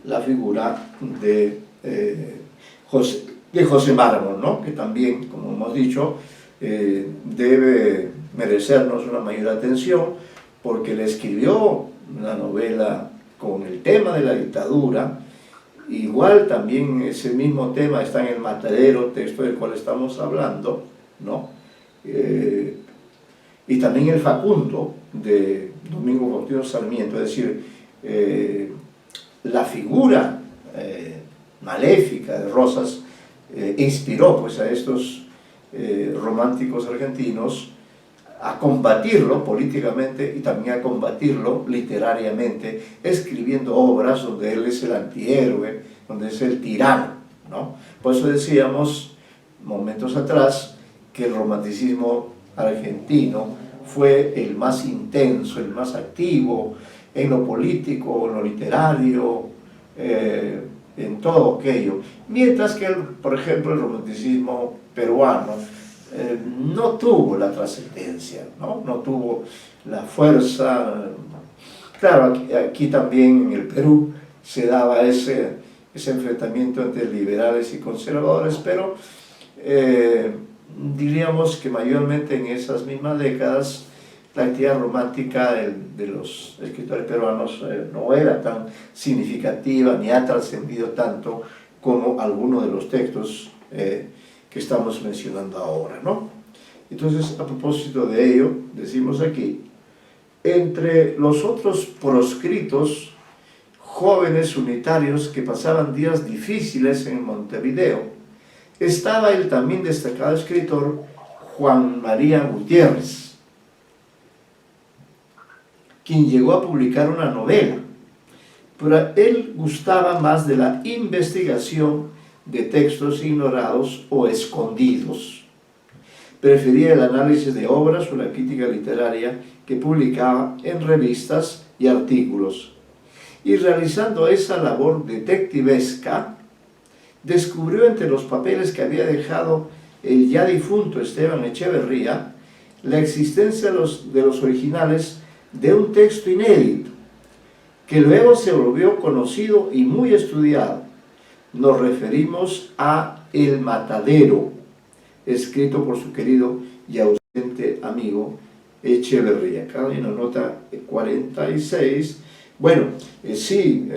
la figura de de José Mármol, ¿no? Que también, como hemos dicho, debe merecernos una mayor atención, porque le escribió una novela con el tema de la dictadura. Igual también ese mismo tema está en El Matadero, texto del cual estamos hablando, ¿no? Y también El Facundo, de Domingo Faustino Sarmiento. Es decir, la figura maléfica de Rosas inspiró pues a estos románticos argentinos a combatirlo políticamente y también a combatirlo literariamente, escribiendo obras donde él es el antihéroe, donde es el tirano, ¿no? Por eso decíamos momentos atrás que el romanticismo argentino fue el más intenso, el más activo en lo político, en lo literario, en todo aquello. Mientras que, por ejemplo, el romanticismo peruano no tuvo la trascendencia, ¿no? Tuvo la fuerza. Claro, aquí también en el Perú se daba ese enfrentamiento entre liberales y conservadores, pero diríamos que mayormente en esas mismas décadas la actividad romántica de los escritores peruanos no era tan significativa ni ha trascendido tanto como algunos de los textos que estamos mencionando ahora, ¿no? Entonces, a propósito de ello, decimos aquí, entre los otros proscritos, jóvenes unitarios que pasaban días difíciles en Montevideo, estaba el también destacado escritor Juan María Gutiérrez, quien llegó a publicar una novela, pero a él gustaba más de la investigación de textos ignorados o escondidos. Prefería el análisis de obras o la crítica literaria que publicaba en revistas y artículos. Y realizando esa labor detectivesca, descubrió entre los papeles que había dejado el ya difunto Esteban Echeverría la existencia de los originales de un texto inédito, que luego se volvió conocido y muy estudiado. Nos referimos a El Matadero, escrito por su querido y ausente amigo Echeverría. Acá hay una nota 46. Bueno, sí,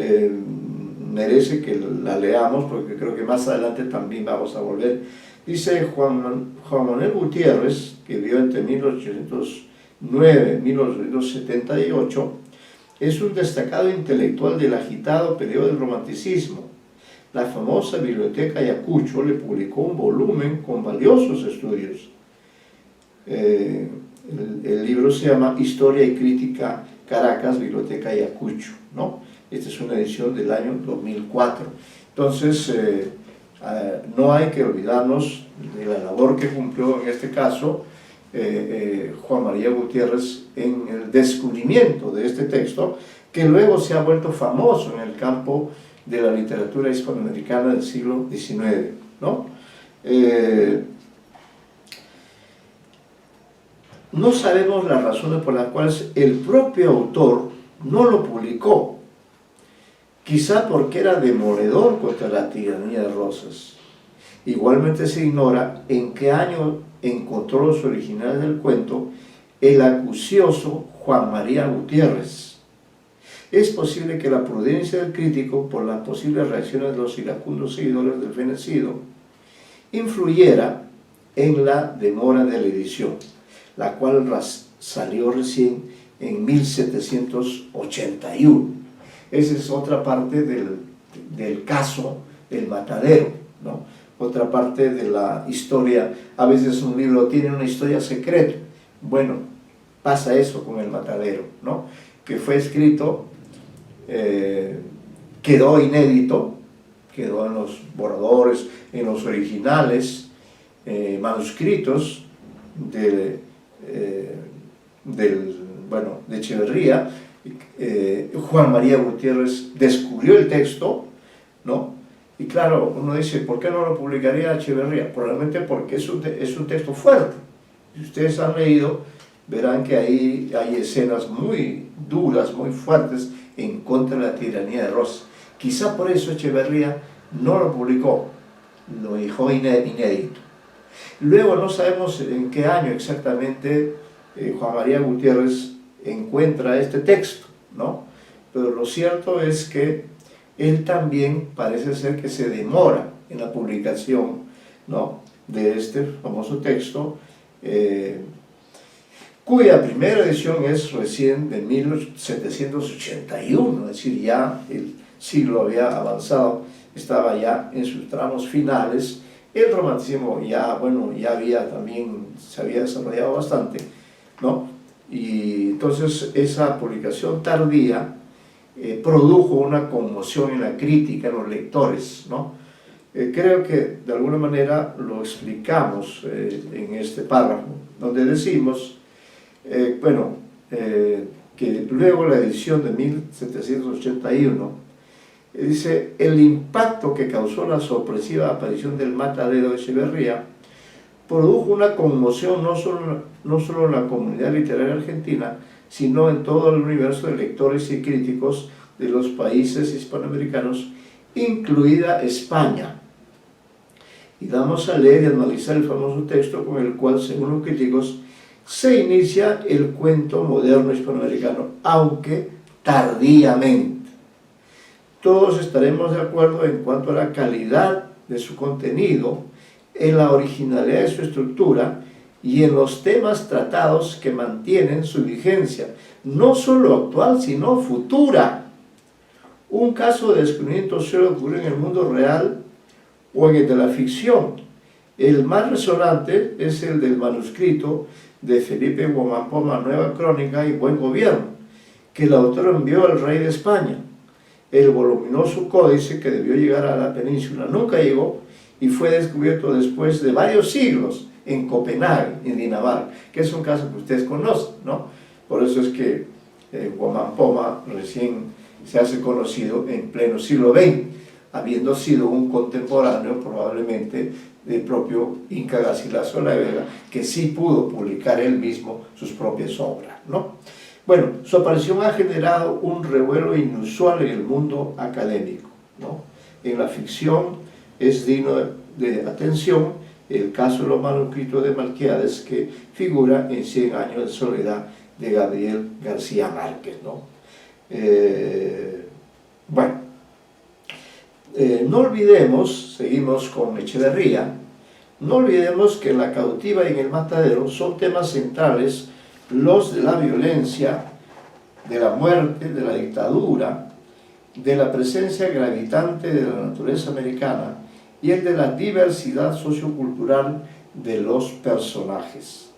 merece que la leamos, porque creo que más adelante también vamos a volver. Dice Juan Manuel Gutiérrez, que vivió entre 1809 y 1878, es un destacado intelectual del agitado periodo del romanticismo. La famosa Biblioteca Ayacucho le publicó un volumen con valiosos estudios. El libro se llama Historia y Crítica Caracas, Biblioteca Ayacucho, ¿no? Esta es una edición del año 2004. Entonces, no hay que olvidarnos de la labor que cumplió en este caso Juan María Gutiérrez en el descubrimiento de este texto, que luego se ha vuelto famoso en el campo de la literatura hispanoamericana del siglo XIX, ¿no? No sabemos las razones por las cuales el propio autor no lo publicó, quizá porque era demoledor contra la tiranía de Rosas. Igualmente se ignora en qué año encontró los originales del cuento el acucioso Juan María Gutiérrez. Es posible que la prudencia del crítico, por las posibles reacciones de los iracundos seguidores del fenecido, influyera en la demora de la edición, la cual salió recién en 1781. Esa es otra parte del caso del Matadero, ¿no? Otra parte de la historia. A veces un libro tiene una historia secreta. Bueno, pasa eso con El Matadero, ¿no? Que fue escrito, quedó inédito, quedó en los borradores, en los originales manuscritos de Echeverría. Juan María Gutiérrez descubrió el texto, ¿no? Y claro, uno dice, ¿por qué no lo publicaría Echeverría? Probablemente porque es un texto fuerte. Si ustedes han leído, verán que ahí hay escenas muy duras, muy fuertes, en contra de la tiranía de Rosas. Quizá por eso Echeverría no lo publicó, lo dejó inédito. Luego no sabemos en qué año exactamente Juan María Gutiérrez encuentra este texto, ¿no? Pero lo cierto es que él también parece ser que se demora en la publicación, ¿no?, de este famoso texto, cuya primera edición es recién de 1781, es decir, ya el siglo había avanzado, estaba ya en sus tramos finales. El romanticismo ya, bueno, ya había también, se había desarrollado bastante, ¿no? Y entonces esa publicación tardía produjo una conmoción en la crítica, en los lectores, ¿no? Creo que de alguna manera lo explicamos en este párrafo, donde decimos, que luego la edición de 1781 dice: el impacto que causó la sorpresiva aparición del Matadero de Echeverría produjo una conmoción no solo en la comunidad literaria argentina, sino en todo el universo de lectores y críticos de los países hispanoamericanos, incluida España. Y damos a leer y analizar el famoso texto con el cual, según los críticos, se inicia el cuento moderno hispanoamericano, aunque tardíamente. Todos estaremos de acuerdo en cuanto a la calidad de su contenido, en la originalidad de su estructura y en los temas tratados que mantienen su vigencia, no solo actual, sino futura. Un caso de descubrimiento suele ocurrir en el mundo real o en el de la ficción. El más resonante es el del manuscrito de Felipe Guamán Poma, Nueva Crónica y Buen Gobierno, que el autor envió al rey de España. El voluminoso códice que debió llegar a la península nunca llegó y fue descubierto después de varios siglos en Copenhague, en Dinamarca, que es un caso que ustedes conocen, ¿no? Por eso es que Guamán Poma recién se hace conocido en pleno siglo XX, habiendo sido un contemporáneo probablemente del propio Inca Garcilaso de la Vega, que sí pudo publicar él mismo sus propias obras, ¿no? Bueno, su aparición ha generado un revuelo inusual en el mundo académico, ¿no? En la ficción es digno de atención el caso de los manuscritos de Melquíades, que figura en 100 años de soledad de Gabriel García Márquez, ¿no? No olvidemos, seguimos con Echeverría, no olvidemos que en La cautiva y en El matadero son temas centrales los de la violencia, de la muerte, de la dictadura, de la presencia gravitante de la naturaleza americana y el de la diversidad sociocultural de los personajes.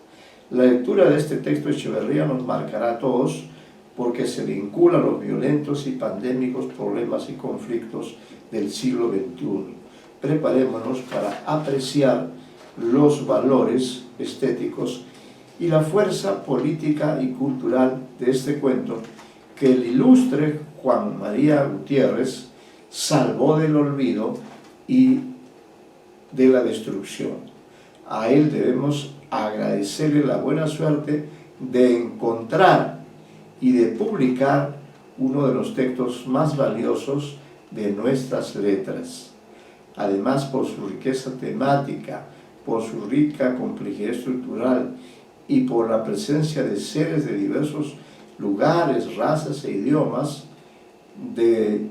La lectura de este texto de Echeverría nos marcará a todos, porque se vincula a los violentos y pandémicos problemas y conflictos del siglo XXI. Preparémonos para apreciar los valores estéticos y la fuerza política y cultural de este cuento que el ilustre Juan María Gutiérrez salvó del olvido y de la destrucción. A él debemos agradecerle la buena suerte de encontrar y de publicar uno de los textos más valiosos de nuestras letras. Además, por su riqueza temática, por su rica complejidad estructural y por la presencia de seres de diversos lugares, razas e idiomas, de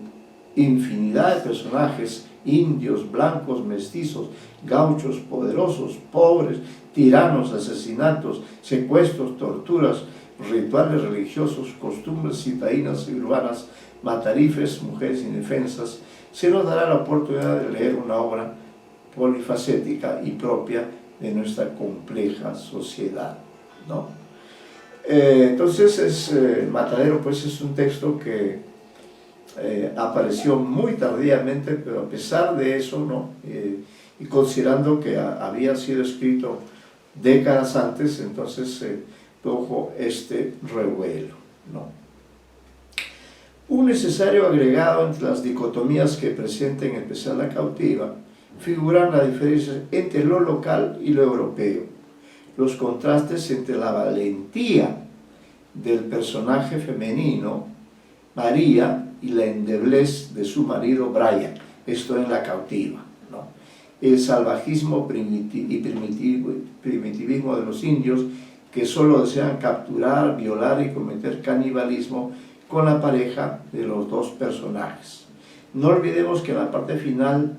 infinidad de personajes, indios, blancos, mestizos, gauchos, poderosos, pobres, tiranos, asesinatos, secuestros, torturas, rituales religiosos, costumbres citadinas y urbanas, matarifes, mujeres indefensas, se nos dará la oportunidad de leer una obra polifacética y propia de nuestra compleja sociedad, ¿no? Entonces, El matadero, pues, es un texto que apareció muy tardíamente, pero a pesar de eso, ¿no? Y considerando que había sido escrito décadas antes, entonces produjo este revuelo, ¿no? Un necesario agregado entre las dicotomías que presenta en especial La cautiva figuran las diferencias entre lo local y lo europeo, los contrastes entre la valentía del personaje femenino, María, y la endeblez de su marido, Brian. esto en La Cautiva, ¿no? El salvajismo y primitivismo de los indios que solo desean capturar, violar y cometer canibalismo con la pareja de los dos personajes. No olvidemos que en la parte final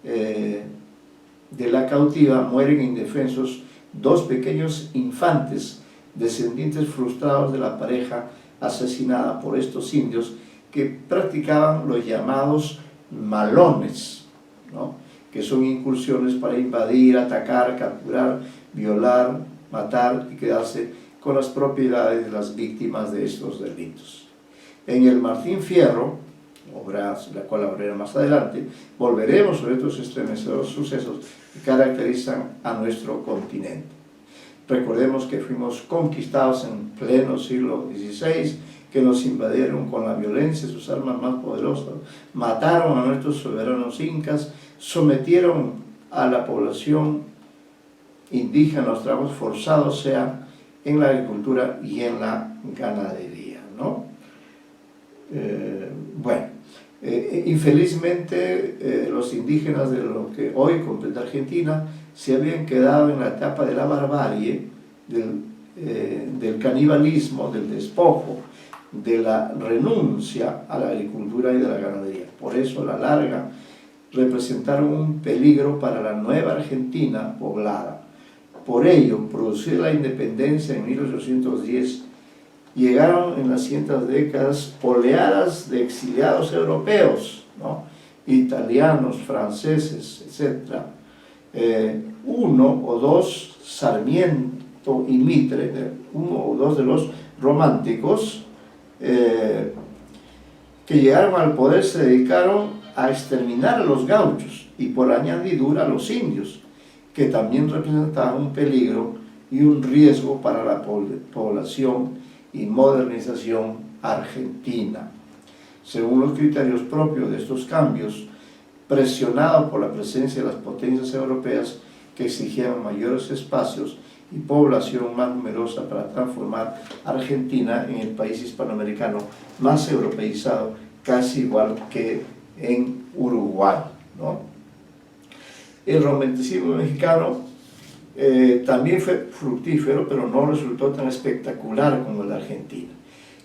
de La Cautiva mueren indefensos dos pequeños infantes, descendientes frustrados de la pareja asesinada por estos indios que practicaban los llamados malones, ¿no? Que son incursiones para invadir, atacar, capturar, violar, matar y quedarse con las propiedades de las víctimas de estos delitos. En el Martín Fierro, obra la cual hablaré más adelante, volveremos sobre estos estremecedores sucesos que caracterizan a nuestro continente. Recordemos que fuimos conquistados en pleno siglo XVI, que nos invadieron con la violencia, sus armas más poderosas, mataron a nuestros soberanos incas, sometieron a la población indígena a los trabajos forzados, sea en la agricultura y en la ganadería, ¿no? Infelizmente los indígenas de lo que hoy completa Argentina se habían quedado en la etapa de la barbarie, del canibalismo, del despojo, de la renuncia a la agricultura y de la ganadería. Por eso, a la larga, representaron un peligro para la nueva Argentina poblada. Por ello, producir la independencia en 1810, llegaron en las siguientes décadas oleadas de exiliados europeos, ¿no? Italianos, franceses, etc. Uno o dos, Sarmiento y Mitre, uno o dos de los románticos, que llegaron al poder, se dedicaron a exterminar a los gauchos y por añadidura a los indios, que también representaban un peligro y un riesgo para la población y modernización argentina. Según los criterios propios de estos cambios, presionado por la presencia de las potencias europeas que exigían mayores espacios y población más numerosa para transformar Argentina en el país hispanoamericano más europeizado, casi igual que en Uruguay, ¿no? El romanticismo mexicano también fue fructífero, pero no resultó tan espectacular como el de Argentina.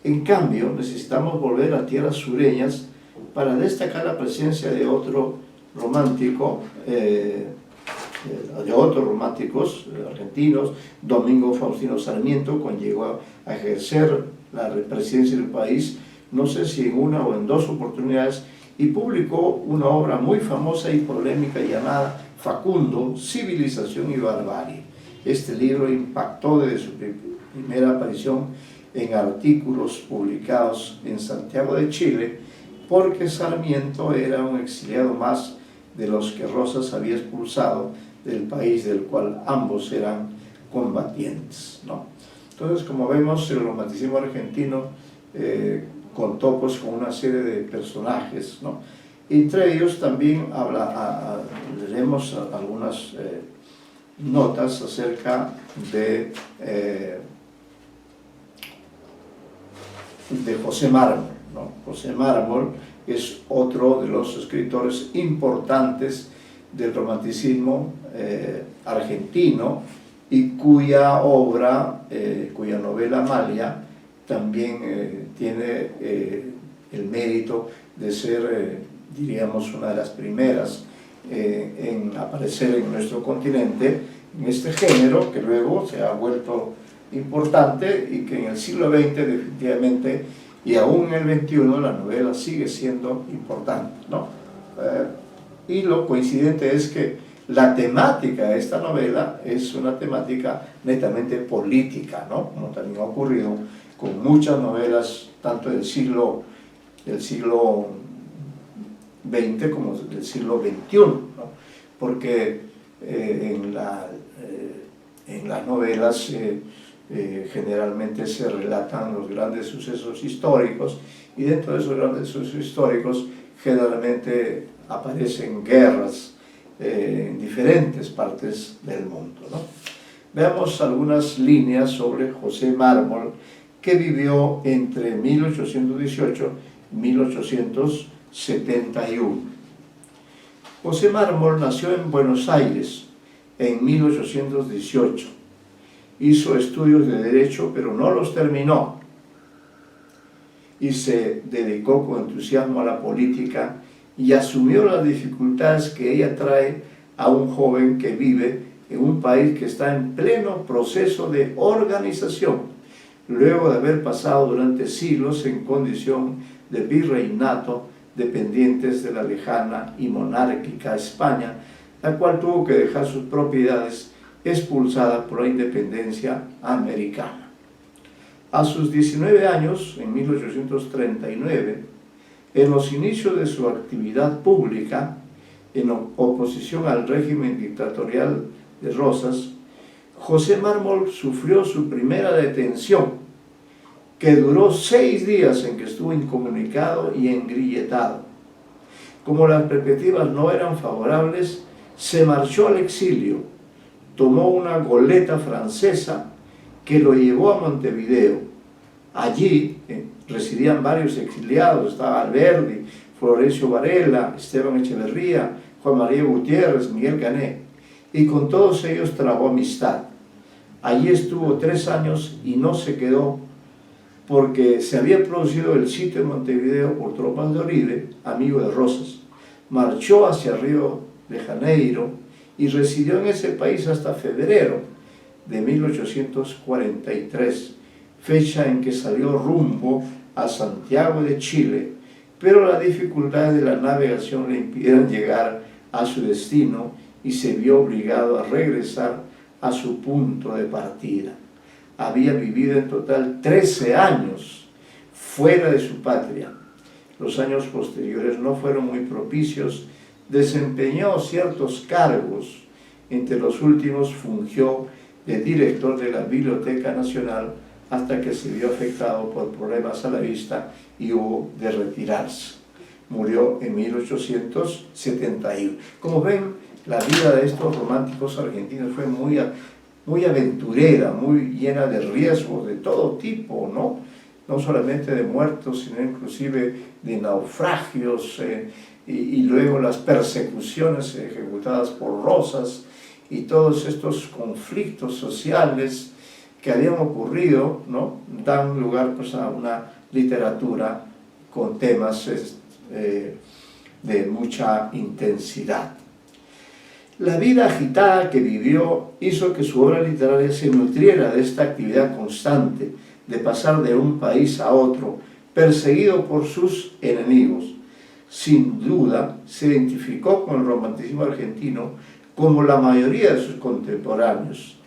En cambio, necesitamos volver a tierras sureñas para destacar la presencia de otro romántico, de otros románticos argentinos. Domingo Faustino Sarmiento, cuando llegó a ejercer la presidencia del país, no sé si en una o en dos oportunidades, y publicó una obra muy famosa y polémica llamada Facundo, Civilización y Barbarie. Este libro impactó desde su primera aparición en artículos publicados en Santiago de Chile, porque Sarmiento era un exiliado más de los que Rosas había expulsado del país del cual ambos eran combatientes, ¿no? Entonces, como vemos, el romanticismo argentino contó pues con una serie de personajes, ¿no? Entre ellos también leeremos algunas notas acerca de José Mármol, ¿no? José Mármol es otro de los escritores importantes del romanticismo argentino y cuya obra, cuya novela Amalia, también tiene el mérito de ser, diríamos, una de las primeras en aparecer en nuestro continente, en este género que luego se ha vuelto importante y que en el siglo XX definitivamente, y aún en el XXI, la novela sigue siendo importante, ¿no? Y lo coincidente es que la temática de esta novela es una temática netamente política, ¿no? Como también ha ocurrido con muchas novelas, tanto del siglo XX como del siglo XXI, ¿no? Porque en las novelas generalmente se relatan los grandes sucesos históricos, y dentro de esos grandes sucesos históricos generalmente aparecen guerras en diferentes partes del mundo, ¿no? Veamos algunas líneas sobre José Mármol, que vivió entre 1818 y 1871. José Mármol nació en Buenos Aires en 1818. Hizo estudios de Derecho, pero no los terminó, y se dedicó con entusiasmo a la política y asumió las dificultades que ella trae a un joven que vive en un país que está en pleno proceso de organización, luego de haber pasado durante siglos en condición de virreinato, dependientes de la lejana y monárquica España, la cual tuvo que dejar sus propiedades expulsada por la independencia americana. A sus 19 años, en 1839, en los inicios de su actividad pública, en oposición al régimen dictatorial de Rosas, José Mármol sufrió su primera detención, que duró 6 días en que estuvo incomunicado y engrilletado. Como las perspectivas no eran favorables, se marchó al exilio, tomó una goleta francesa que lo llevó a Montevideo. Allí residían varios exiliados, estaba Alberdi, Florencio Varela, Esteban Echeverría, Juan María Gutiérrez, Miguel Cané, y con todos ellos trabó amistad. Allí estuvo 3 años y no se quedó porque se había producido el sitio de Montevideo por tropas de Uribe, amigo de Rosas. Marchó hacia Río de Janeiro y residió en ese país hasta febrero de 1843, fecha en que salió rumbo a Santiago de Chile, pero las dificultades de la navegación le impidieron llegar a su destino y se vio obligado a regresar a su punto de partida. Había vivido en total 13 años fuera de su patria. Los años posteriores no fueron muy propicios, desempeñó ciertos cargos, entre los últimos fungió de director de la Biblioteca Nacional hasta que se vio afectado por problemas a la vista y hubo de retirarse. Murió en 1871. Como ven, la vida de estos románticos argentinos fue muy aventurera, muy llena de riesgos de todo tipo, ¿no? No solamente de muertos, sino inclusive de naufragios, y luego las persecuciones ejecutadas por Rosas y todos estos conflictos sociales que habían ocurrido, ¿no? Dan lugar pues, a una literatura con temas de mucha intensidad. La vida agitada que vivió hizo que su obra literaria se nutriera de esta actividad constante, de pasar de un país a otro, perseguido por sus enemigos. Sin duda, se identificó con el romanticismo argentino como la mayoría de sus contemporáneos.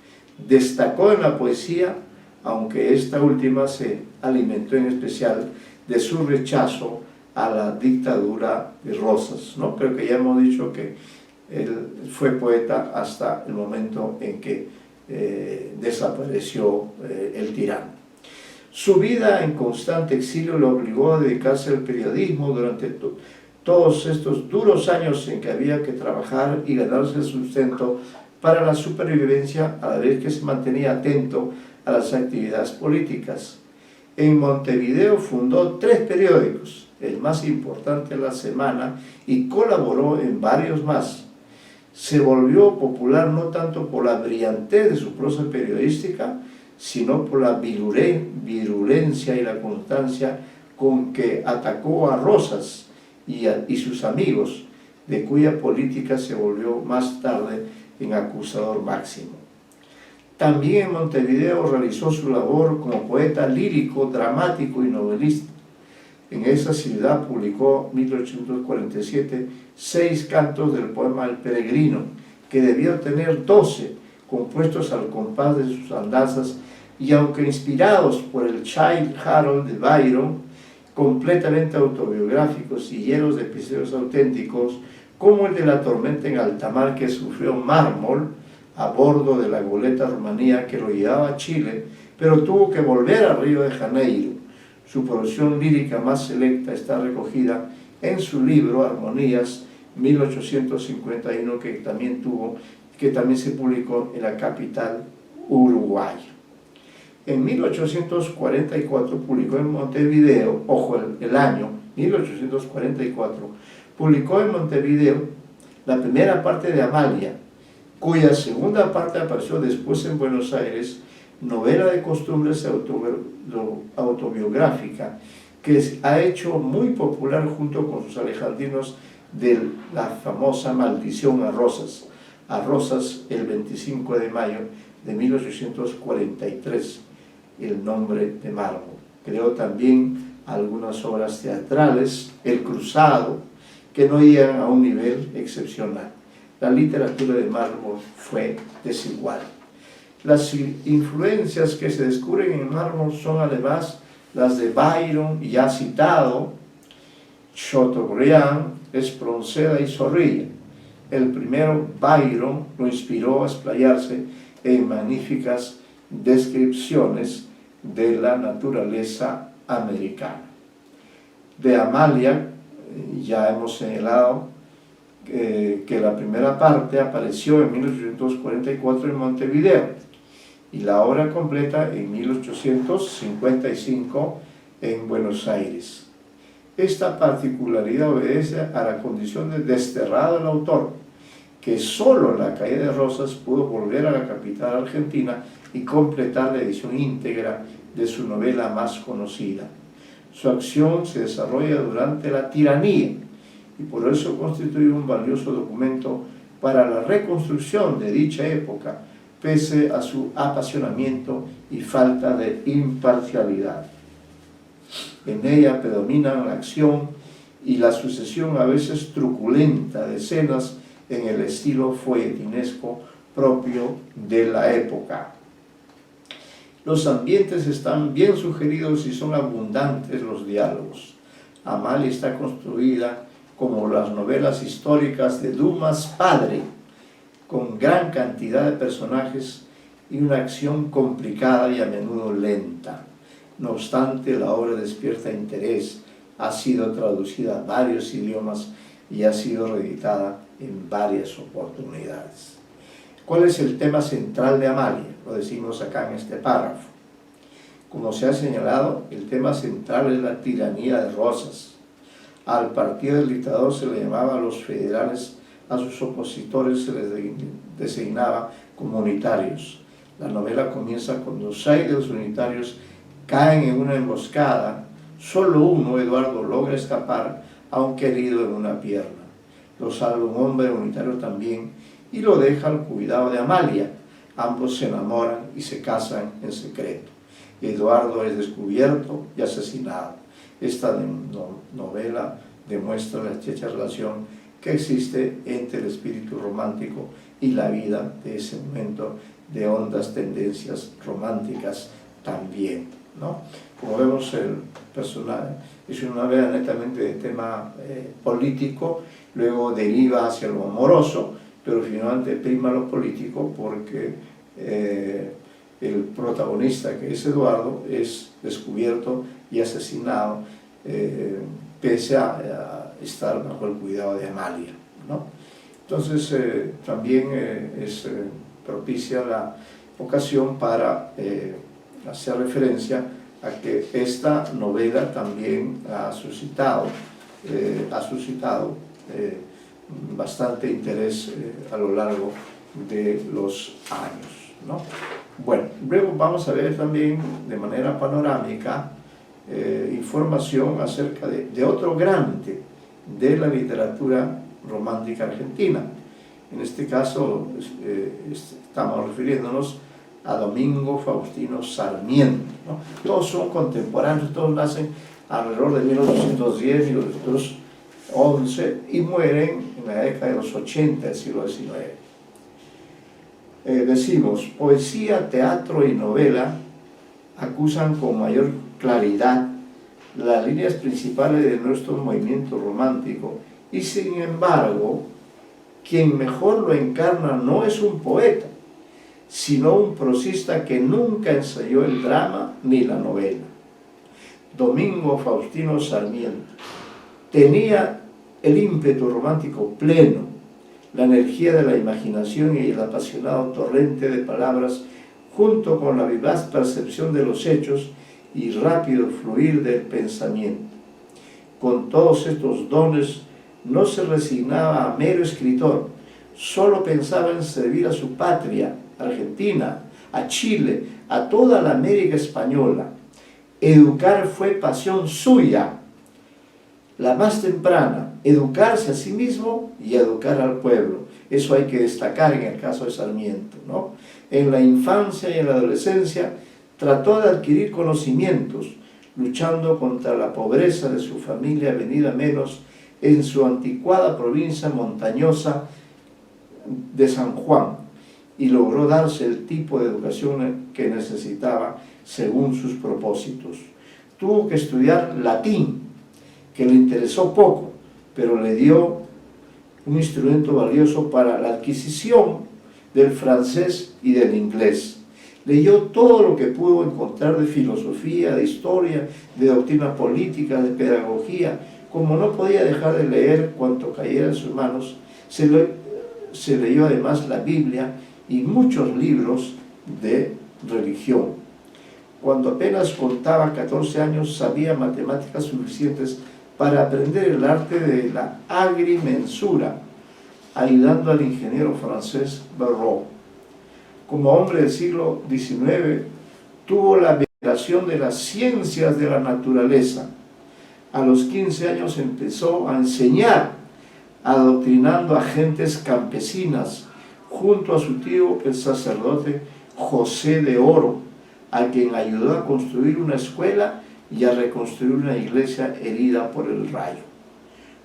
Destacó en la poesía, aunque esta última se alimentó en especial de su rechazo a la dictadura de Rosas, ¿no? Pero que ya hemos dicho que él fue poeta hasta el momento en que desapareció el tirano. Su vida en constante exilio lo obligó a dedicarse al periodismo durante todos estos duros años en que había que trabajar y ganarse el sustento para la supervivencia, a la vez que se mantenía atento a las actividades políticas. En Montevideo fundó 3 periódicos, el más importante, La Semana, y colaboró en varios más. Se volvió popular no tanto por la brillantez de su prosa periodística, sino por la virulencia y la constancia con que atacó a Rosas y sus amigos, de cuya política se volvió más tarde en acusador máximo. También en Montevideo realizó su labor como poeta lírico, dramático y novelista. En esa ciudad publicó en 1847 6 cantos del poema El Peregrino, que debió tener 12, compuestos al compás de sus andanzas, y aunque inspirados por el Childe Harold de Byron, completamente autobiográficos y llenos de episodios auténticos, como el de la tormenta en alta mar que sufrió Mármol a bordo de la goleta Rumanía que lo llevaba a Chile, pero tuvo que volver a Río de Janeiro. Su producción lírica más selecta está recogida en su libro Armonías, 1851, que también se publicó en la capital uruguaya. En 1844 publicó en Montevideo, ojo el año, 1844, publicó en Montevideo La primera parte de Amalia, cuya segunda parte apareció después en Buenos Aires, novela de costumbres autobiográfica, que ha hecho muy popular junto con sus alejandrinos de la famosa Maldición a Rosas, el 25 de mayo de 1843, El nombre de mármol. Creó también algunas obras teatrales, El Cruzado, que no llegan a un nivel excepcional. La literatura de mármol fue desigual. Las influencias que se descubren en el mármol son además las de Byron, ya citado, Chateaubriand, Espronceda y Zorrilla. El primero, Byron, lo inspiró a explayarse en magníficas descripciones de la naturaleza americana. De Amalia, ya hemos señalado que la primera parte apareció en 1844 en Montevideo y la obra completa en 1855 en Buenos Aires. Esta particularidad obedece a la condición de desterrado del autor, que solo La caída de Rosas pudo volver a la capital argentina y completar la edición íntegra de su novela más conocida. Su acción se desarrolla durante la tiranía y por eso constituye un valioso documento para la reconstrucción de dicha época, pese a su apasionamiento y falta de imparcialidad. En ella predominan la acción y la sucesión a veces truculenta de escenas en el estilo folletinesco propio de la época. Los ambientes están bien sugeridos y son abundantes los diálogos. Amalia está construida como las novelas históricas de Dumas padre, con gran cantidad de personajes y una acción complicada y a menudo lenta. No obstante, la obra despierta interés, ha sido traducida a varios idiomas y ha sido reeditada en varias oportunidades. ¿Cuál es el tema central de Amalia? Lo decimos acá en este párrafo. Como se ha señalado, el tema central es la tiranía de Rosas. Al partido del dictador se le llamaba a los federales, a sus opositores se les designaba como unitarios. La novela comienza cuando 6 de los unitarios caen en una emboscada. Solo uno, Eduardo, logra escapar, aunque herido en una pierna. Lo salva un hombre unitario también y lo deja al cuidado de Amalia. Ambos se enamoran y se casan en secreto. Eduardo es descubierto y asesinado. Esta novela demuestra la estrecha relación que existe entre el espíritu romántico y la vida de ese momento, de hondas tendencias románticas también, ¿no? Como vemos, el personaje es una novela netamente de tema político, luego deriva hacia lo amoroso, pero finalmente prima lo político porque el protagonista, que es Eduardo, es descubierto y asesinado pese a estar bajo el cuidado de Amalia, ¿no? Entonces también es propicia la ocasión para hacer referencia a que esta novela también ha suscitado bastante interés a lo largo de los años, ¿no? Bueno, luego vamos a ver también de manera panorámica información acerca de otro grande de la literatura romántica argentina. En este caso estamos refiriéndonos a Domingo Faustino Sarmiento, ¿no? Todos son contemporáneos, todos nacen alrededor de 1810, 1811 y mueren en la década de los 80 del siglo XIX. Decimos, poesía, teatro y novela acusan con mayor claridad las líneas principales de nuestro movimiento romántico y sin embargo, quien mejor lo encarna no es un poeta, sino un prosista que nunca ensayó el drama ni la novela. Domingo Faustino Sarmiento tenía el ímpetu romántico pleno, la energía de la imaginación y el apasionado torrente de palabras, junto con la vivaz percepción de los hechos y rápido fluir del pensamiento. Con todos estos dones no se resignaba a mero escritor, solo pensaba en servir a su patria, Argentina, a Chile, a toda la América española. Educar fue pasión suya, la más temprana, educarse a sí mismo y educar al pueblo. Eso hay que destacar en el caso de Sarmiento, ¿no? En la infancia y en la adolescencia trató de adquirir conocimientos, luchando contra la pobreza de su familia venida menos en su anticuada provincia montañosa de San Juan, y logró darse el tipo de educación que necesitaba según sus propósitos. Tuvo que estudiar latín, que le interesó poco, pero le dio un instrumento valioso para la adquisición del francés y del inglés. Leyó todo lo que pudo encontrar de filosofía, de historia, de doctrina política, de pedagogía. Como no podía dejar de leer cuanto cayera en sus manos, se leyó además la Biblia y muchos libros de religión. Cuando apenas contaba 14 años, sabía matemáticas suficientes para aprender el arte de la agrimensura, ayudando al ingeniero francés Barrault. Como hombre del siglo XIX, tuvo la veneración de las ciencias de la naturaleza. A los 15 años empezó a enseñar, adoctrinando a gentes campesinas, junto a su tío, el sacerdote José de Oro, a quien ayudó a construir una escuela y a reconstruir una iglesia herida por el rayo.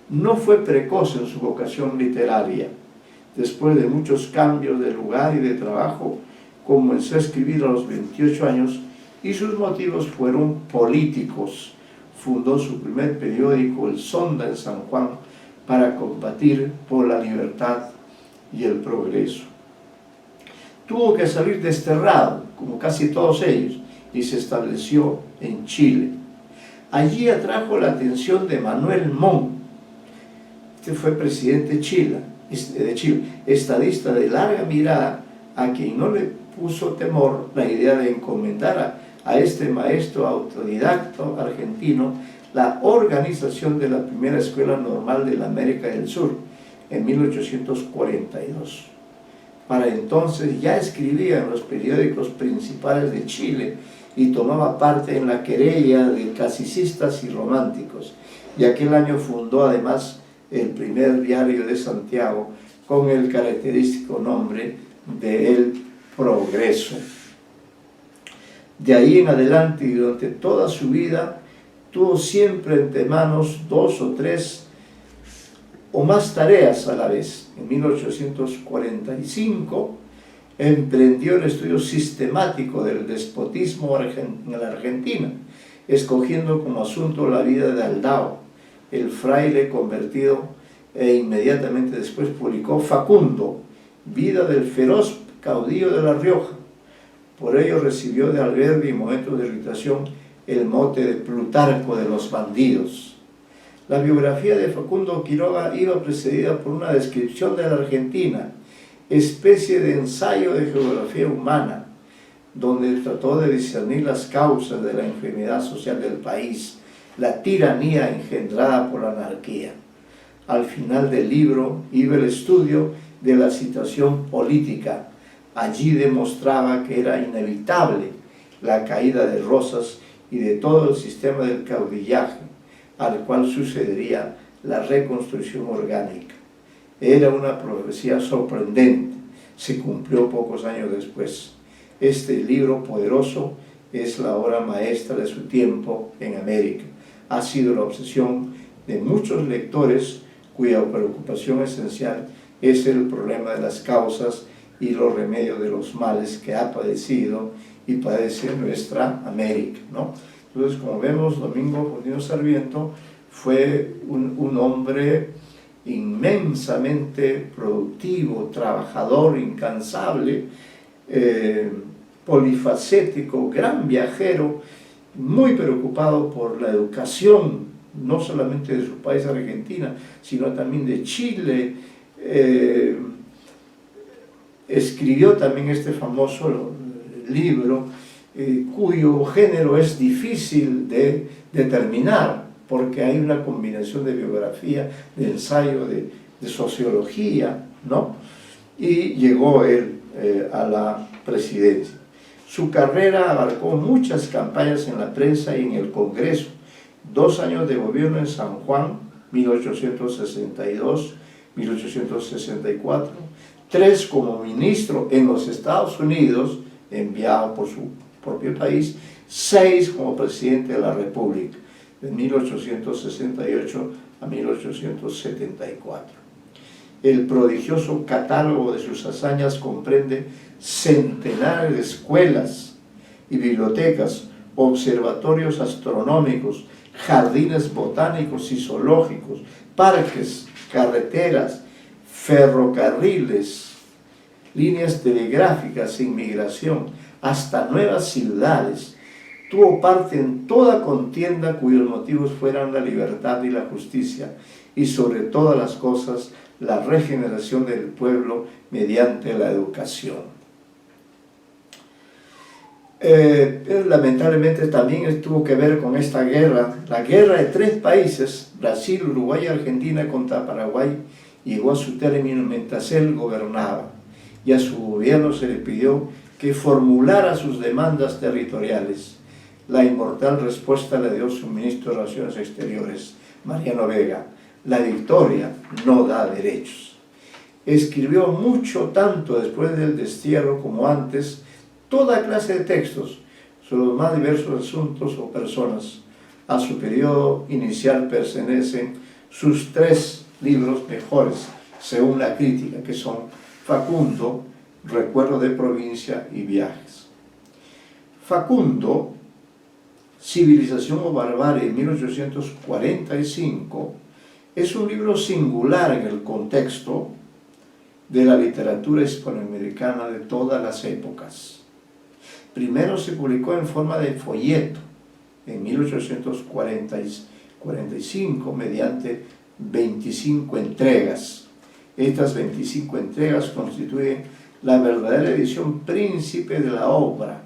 No fue precoz en su vocación literaria. Después de muchos cambios de lugar y de trabajo, comenzó a escribir a los 28 años y sus motivos fueron políticos. Fundó su primer periódico, El Sonda, en San Juan, para combatir por la libertad y el progreso. Tuvo que salir desterrado, como casi todos ellos, y se estableció en Chile. Allí atrajo la atención de Manuel Montt. Este fue presidente de Chile, estadista de larga mirada, a quien no le puso temor la idea de encomendar a este maestro autodidacta argentino la organización de la primera escuela normal de la América del Sur en 1842. Para entonces ya escribía en los periódicos principales de Chile y tomaba parte en la querella de clasicistas y románticos, y aquel año fundó además el primer diario de Santiago con el característico nombre de El Progreso. De ahí en adelante y durante toda su vida tuvo siempre entre manos 2 o 3 o más tareas a la vez. En 1845 emprendió el estudio sistemático del despotismo en la Argentina, escogiendo como asunto la vida de Aldao, el fraile convertido, e inmediatamente después publicó Facundo, vida del feroz caudillo de La Rioja. Por ello recibió de Alberdi en momentos de irritación el mote de Plutarco de los bandidos. La biografía de Facundo Quiroga iba precedida por una descripción de la Argentina, especie de ensayo de geografía humana, donde trató de discernir las causas de la enfermedad social del país, la tiranía engendrada por la anarquía. Al final del libro iba el estudio de la situación política. Allí demostraba que era inevitable la caída de Rosas y de todo el sistema del caudillaje, al cual sucedería la reconstrucción orgánica. Era una profecía sorprendente, se cumplió pocos años después. Este libro poderoso es la obra maestra de su tiempo en América. Ha sido la obsesión de muchos lectores cuya preocupación esencial es el problema de las causas y los remedios de los males que ha padecido y padece nuestra América, ¿no? Entonces, como vemos, Domingo Faustino Sarmiento fue un hombre inmensamente productivo, trabajador, incansable, polifacético, gran viajero, muy preocupado por la educación, no solamente de su país, Argentina, sino también de Chile. Escribió también este famoso libro, cuyo género es difícil de determinar, porque hay una combinación de biografía, de ensayo, de sociología, ¿no? Y llegó él a la presidencia. Su carrera abarcó muchas campañas en la prensa y en el Congreso, 2 años de gobierno en San Juan, 1862-1864, 3 como ministro en los Estados Unidos, enviado por su propio país, 6 como presidente de la República, de 1868 a 1874. El prodigioso catálogo de sus hazañas comprende centenares de escuelas y bibliotecas, observatorios astronómicos, jardines botánicos y zoológicos, parques, carreteras, ferrocarriles, líneas telegráficas, inmigración, hasta nuevas ciudades. Tuvo parte en toda contienda cuyos motivos fueran la libertad y la justicia, y sobre todas las cosas la regeneración del pueblo mediante la educación. Lamentablemente también tuvo que ver con esta guerra, la guerra de 3 países, Brasil, Uruguay y Argentina contra Paraguay, llegó a su término mientras él gobernaba, y a su gobierno se le pidió que formulara sus demandas territoriales. La inmortal respuesta le dio su ministro de Relaciones Exteriores, Mariano Vega: la victoria no da derechos. Escribió mucho, tanto después del destierro como antes, toda clase de textos sobre los más diversos asuntos o personas. A su periodo inicial pertenecen sus 3 libros mejores, según la crítica, que son Facundo, Recuerdo de Provincia y Viajes. Facundo, Civilización o Barbarie, 1845, es un libro singular en el contexto de la literatura hispanoamericana de todas las épocas. Primero se publicó en forma de folleto en 1845 mediante 25 entregas. Estas 25 entregas constituyen la verdadera edición príncipe de la obra.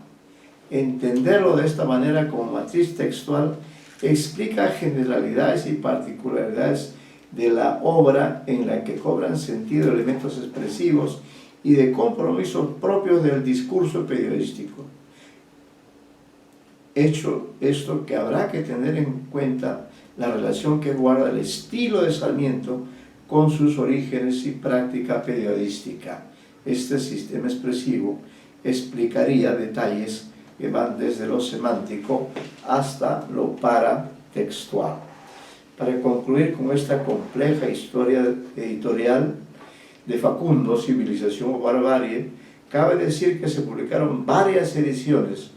Entenderlo de esta manera como matriz textual explica generalidades y particularidades de la obra en la que cobran sentido elementos expresivos y de compromisos propios del discurso periodístico. Hecho esto, que habrá que tener en cuenta la relación que guarda el estilo de Sarmiento con sus orígenes y práctica periodística. Este sistema expresivo explicaría detalles que van desde lo semántico hasta lo paratextual. Para concluir con esta compleja historia editorial de Facundo, Civilización o Barbarie, cabe decir que se publicaron varias ediciones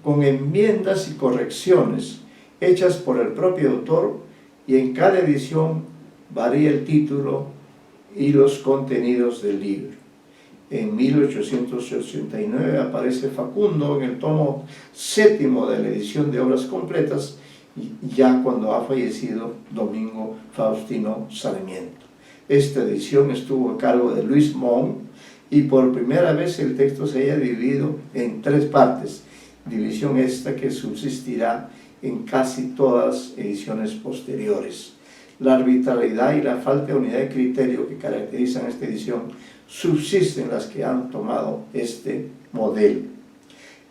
con enmiendas y correcciones hechas por el propio autor, y en cada edición varía el título y los contenidos del libro. En 1889 aparece Facundo en el tomo 7 de la edición de obras completas, ya cuando ha fallecido Domingo Faustino Sarmiento. Esta edición estuvo a cargo de Luis Mon, y por primera vez el texto se haya dividido en 3 partes, división esta que subsistirá en casi todas las ediciones posteriores. La arbitrariedad y la falta de unidad de criterio que caracterizan esta edición subsisten en las que han tomado este modelo.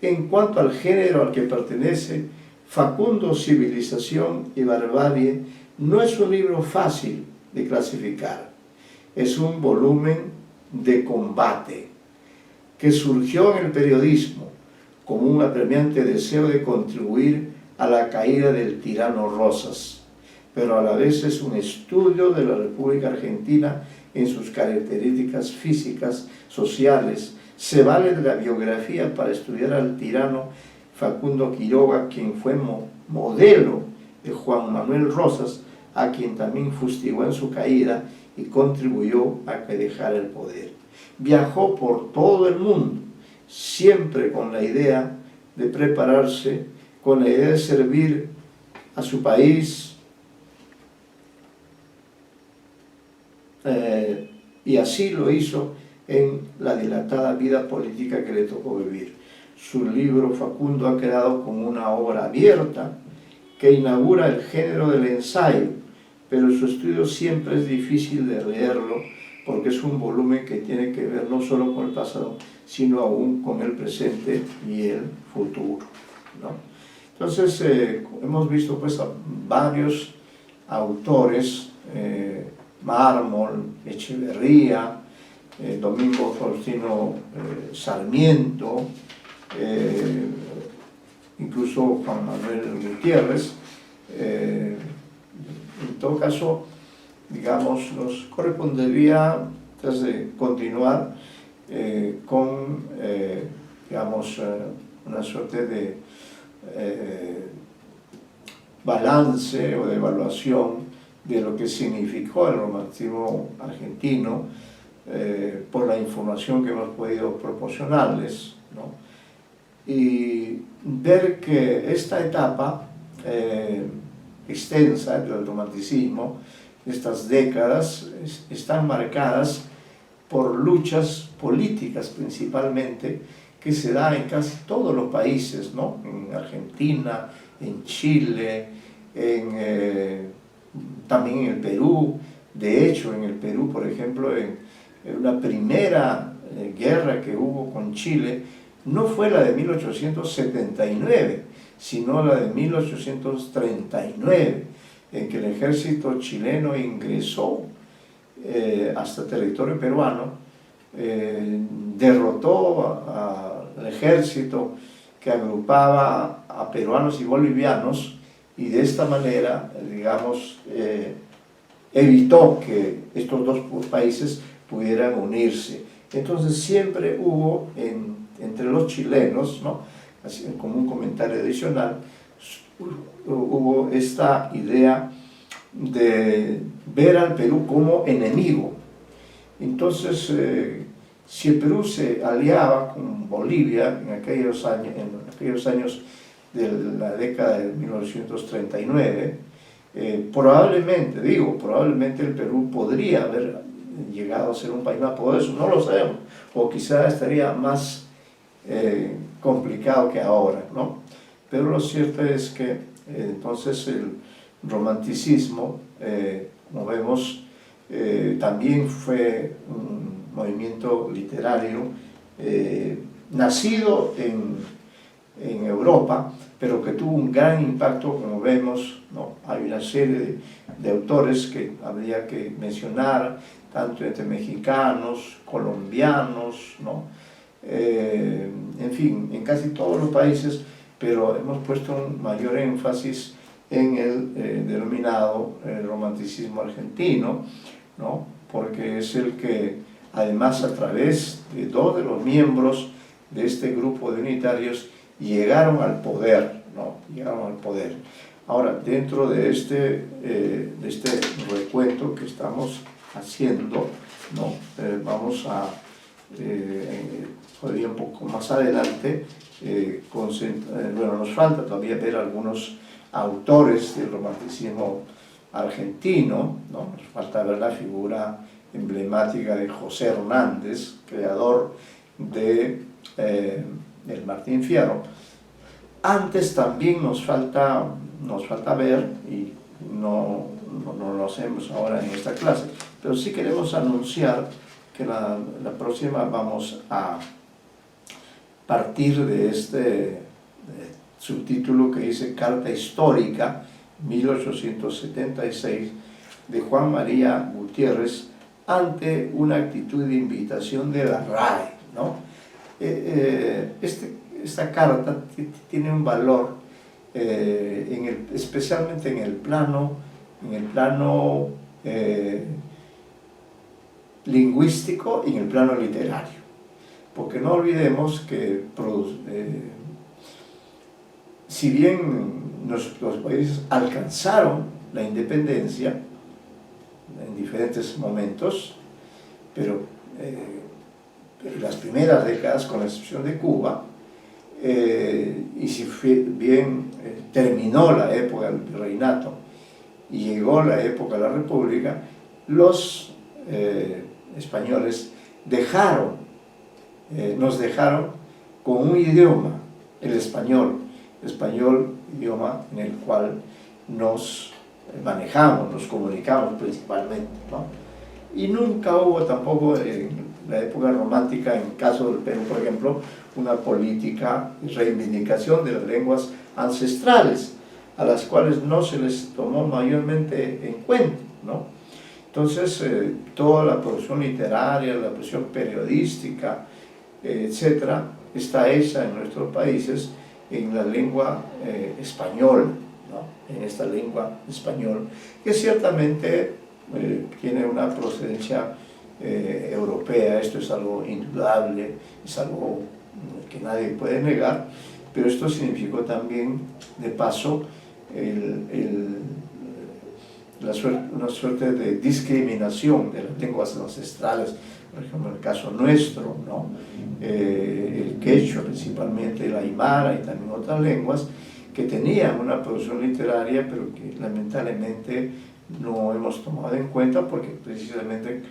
En cuanto al género al que pertenece, Facundo, Civilización y Barbarie no es un libro fácil de clasificar. Es un volumen de combate que surgió en el periodismo como un apremiante deseo de contribuir a la caída del tirano Rosas, pero a la vez es un estudio de la República Argentina en sus características físicas, sociales. Se vale de la biografía para estudiar al tirano Facundo Quiroga, quien fue modelo de Juan Manuel Rosas, a quien también fustigó en su caída y contribuyó a que dejara el poder. Viajó por todo el mundo, siempre con la idea de prepararse, con la idea de servir a su país, y así lo hizo en la dilatada vida política que le tocó vivir. Su libro Facundo ha quedado como una obra abierta que inaugura el género del ensayo, pero su estudio siempre es difícil de leerlo porque es un volumen que tiene que ver no solo con el pasado, sino aún con el presente y el futuro, ¿no? Entonces, hemos visto pues a varios autores, Mármol, Echeverría, Domingo Faustino Sarmiento, incluso Juan Manuel Gutiérrez. En todo caso, digamos, nos correspondería, antes de continuar, con, digamos, una suerte de balance o de evaluación de lo que significó el romanticismo argentino, por la información que hemos podido proporcionarles, ¿no? Y ver que esta etapa extensa del romanticismo, estas décadas, están marcadas por luchas políticas principalmente, que se da en casi todos los países, ¿no? En Argentina, en Chile, también en el Perú. De hecho, en el Perú, por ejemplo, en una primera guerra que hubo con Chile, no fue la de 1879, sino la de 1839, en que el ejército chileno ingresó hasta territorio peruano, derrotó al ejército que agrupaba a peruanos y bolivianos, y de esta manera, digamos, evitó que estos dos países pudieran unirse. Entonces siempre hubo entre los chilenos, ¿no?, así como un comentario adicional, hubo esta idea de ver al Perú como enemigo. Entonces, si el Perú se aliaba con Bolivia en aquellos años de la década de 1939, probablemente el Perú podría haber llegado a ser un país más poderoso, no lo sabemos, o quizá estaría más complicado que ahora, ¿no? Pero lo cierto es que entonces el romanticismo, como vemos, también fue un movimiento literario nacido en Europa, pero que tuvo un gran impacto, como vemos, ¿no? Hay una serie de autores que habría que mencionar, tanto entre mexicanos, colombianos, ¿no? En fin, en casi todos los países, pero hemos puesto un mayor énfasis en el denominado romanticismo argentino, ¿no? Porque es el que, además, a través de dos de los miembros de este grupo de unitarios, llegaron al poder, ¿no? Llegaron al poder. Ahora, dentro de este recuento que estamos haciendo, ¿no? Vamos a, todavía un poco más adelante, bueno, nos falta todavía ver algunos autores del romanticismo argentino, ¿no? Nos falta ver la figura emblemática de José Hernández, creador del Martín Fierro. Antes también nos falta ver, y no lo hacemos ahora en esta clase, pero sí queremos anunciar que la próxima vamos a partir de este subtítulo que dice Carta Histórica 1876 de Juan María Gutiérrez ante una actitud de invitación de la RAE, ¿no? Esta carta tiene un valor, especialmente en el plano lingüístico y en el plano literario, porque no olvidemos que si bien los países alcanzaron la independencia en diferentes momentos, pero en las primeras décadas, con la excepción de Cuba, y si bien terminó la época del virreinato y llegó la época de la República, los españoles nos dejaron con un idioma, el español idioma en el cual nos manejamos, nos comunicamos principalmente, ¿no? Y nunca hubo tampoco en la época romántica, en el caso del Perú, por ejemplo, una política de reivindicación de las lenguas ancestrales, a las cuales no se les tomó mayormente en cuenta, ¿no? Entonces, toda la producción literaria, la producción periodística, etcétera, está hecha en nuestros países en la lengua española, ¿no? En esta lengua española, que ciertamente tiene una procedencia europea. Esto es algo indudable, es algo que nadie puede negar, pero esto significó también, de paso, una suerte de discriminación de las lenguas ancestrales, por ejemplo en el caso nuestro, ¿no? El quechua principalmente, el aymara y también otras lenguas que tenían una producción literaria, pero que lamentablemente no hemos tomado en cuenta porque precisamente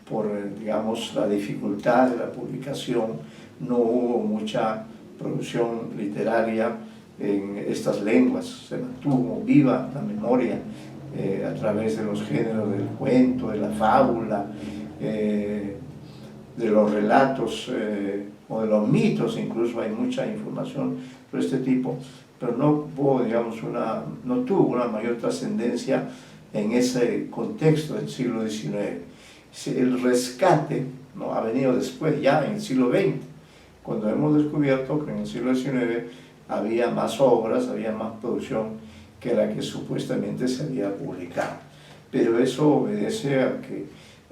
por, digamos, la dificultad de la publicación no hubo mucha producción literaria en estas lenguas. Se mantuvo viva la memoria a través de los géneros del cuento, de la fábula, de los relatos o de los mitos. Incluso hay mucha información de este tipo, pero no hubo, digamos, no tuvo una mayor trascendencia en ese contexto del siglo XIX. El rescate, ¿no?, ha venido después, ya en el siglo XX, cuando hemos descubierto que en el siglo XIX había más obras, había más producción que la que supuestamente se había publicado. Pero eso obedece a que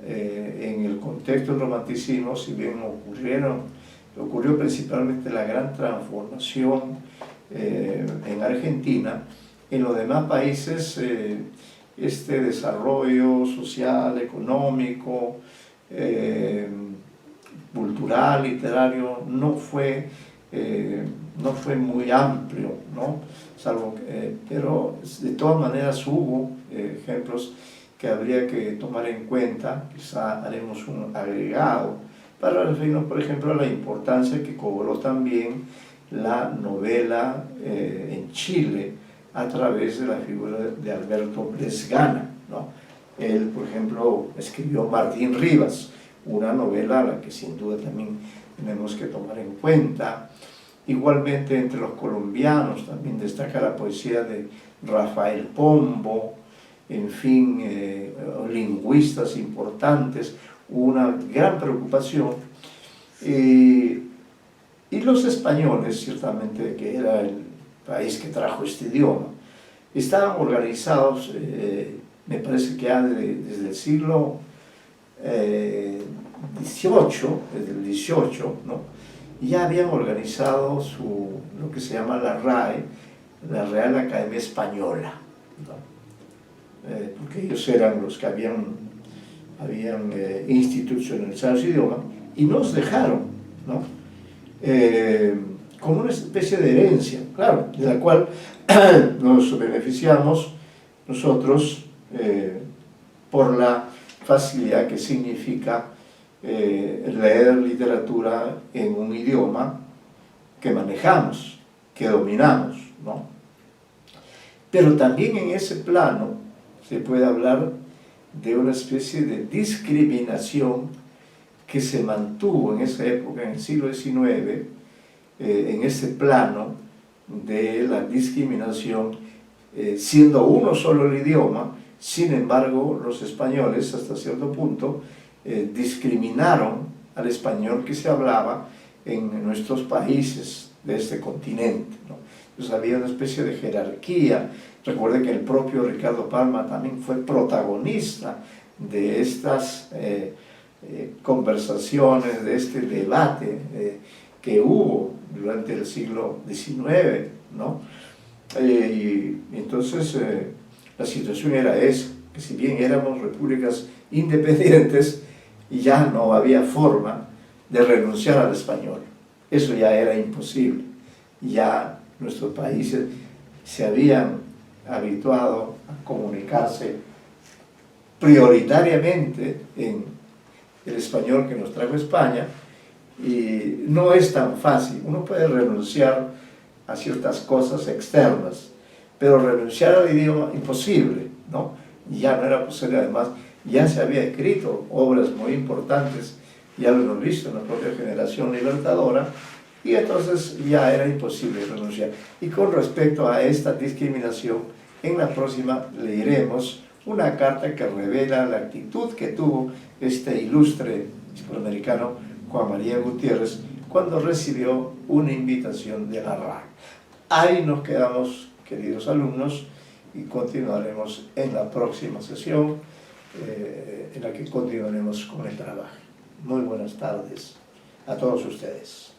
en el contexto del romanticismo, si bien ocurrió principalmente la gran transformación en Argentina, en los demás países este desarrollo social, económico, cultural, literario, no fue muy amplio, ¿no? Pero de todas maneras hubo ejemplos que habría que tomar en cuenta. Quizá haremos un agregado para referirnos, por ejemplo, a la importancia que cobró también la novela en Chile a través de la figura de Alberto Bresgana, ¿no? Él, por ejemplo, escribió Martín Rivas, una novela a la que sin duda también tenemos que tomar en cuenta. Igualmente, entre los colombianos también destaca la poesía de Rafael Pombo, en fin, lingüistas importantes, una gran preocupación. Y los españoles, ciertamente, que era el país que trajo este idioma, estaban organizados, me parece que ya desde el siglo XVIII, desde el XVIII, ¿no?, ya habían organizado lo que se llama la RAE, la Real Academia Española, ¿no? Porque ellos eran los que habían institucionalizado ese idioma y nos dejaron, ¿no?, como una especie de herencia, claro, de la cual nos beneficiamos nosotros por la facilidad que significa leer literatura en un idioma que manejamos, que dominamos, ¿no? Pero también en ese plano se puede hablar de una especie de discriminación que se mantuvo en esa época, en el siglo XIX, en ese plano de la discriminación, siendo uno solo el idioma. Sin embargo, los españoles, hasta cierto punto, discriminaron al español que se hablaba en nuestros países de este continente, ¿no? Entonces había una especie de jerarquía. Recuerden que el propio Ricardo Palma también fue protagonista de estas conversaciones, de este debate que hubo durante el siglo XIX, ¿no? Y entonces la situación era esa, que si bien éramos repúblicas independientes, ya no había forma de renunciar al español. Eso ya era imposible. Ya nuestros países se habían habituado a comunicarse prioritariamente en el español que nos trajo España, y no es tan fácil. Uno puede renunciar a ciertas cosas externas, pero renunciar al idioma, imposible, ¿no? Ya no era posible, además, ya se había escrito obras muy importantes, ya lo hemos visto en la propia Generación Libertadora, y entonces ya era imposible renunciar. Y con respecto a esta discriminación, en la próxima leeremos una carta que revela la actitud que tuvo este ilustre hispanoamericano Juan María Gutiérrez cuando recibió una invitación de la RAC. Ahí nos quedamos, queridos alumnos, y continuaremos en la próxima sesión en la que continuaremos con el trabajo. Muy buenas tardes a todos ustedes.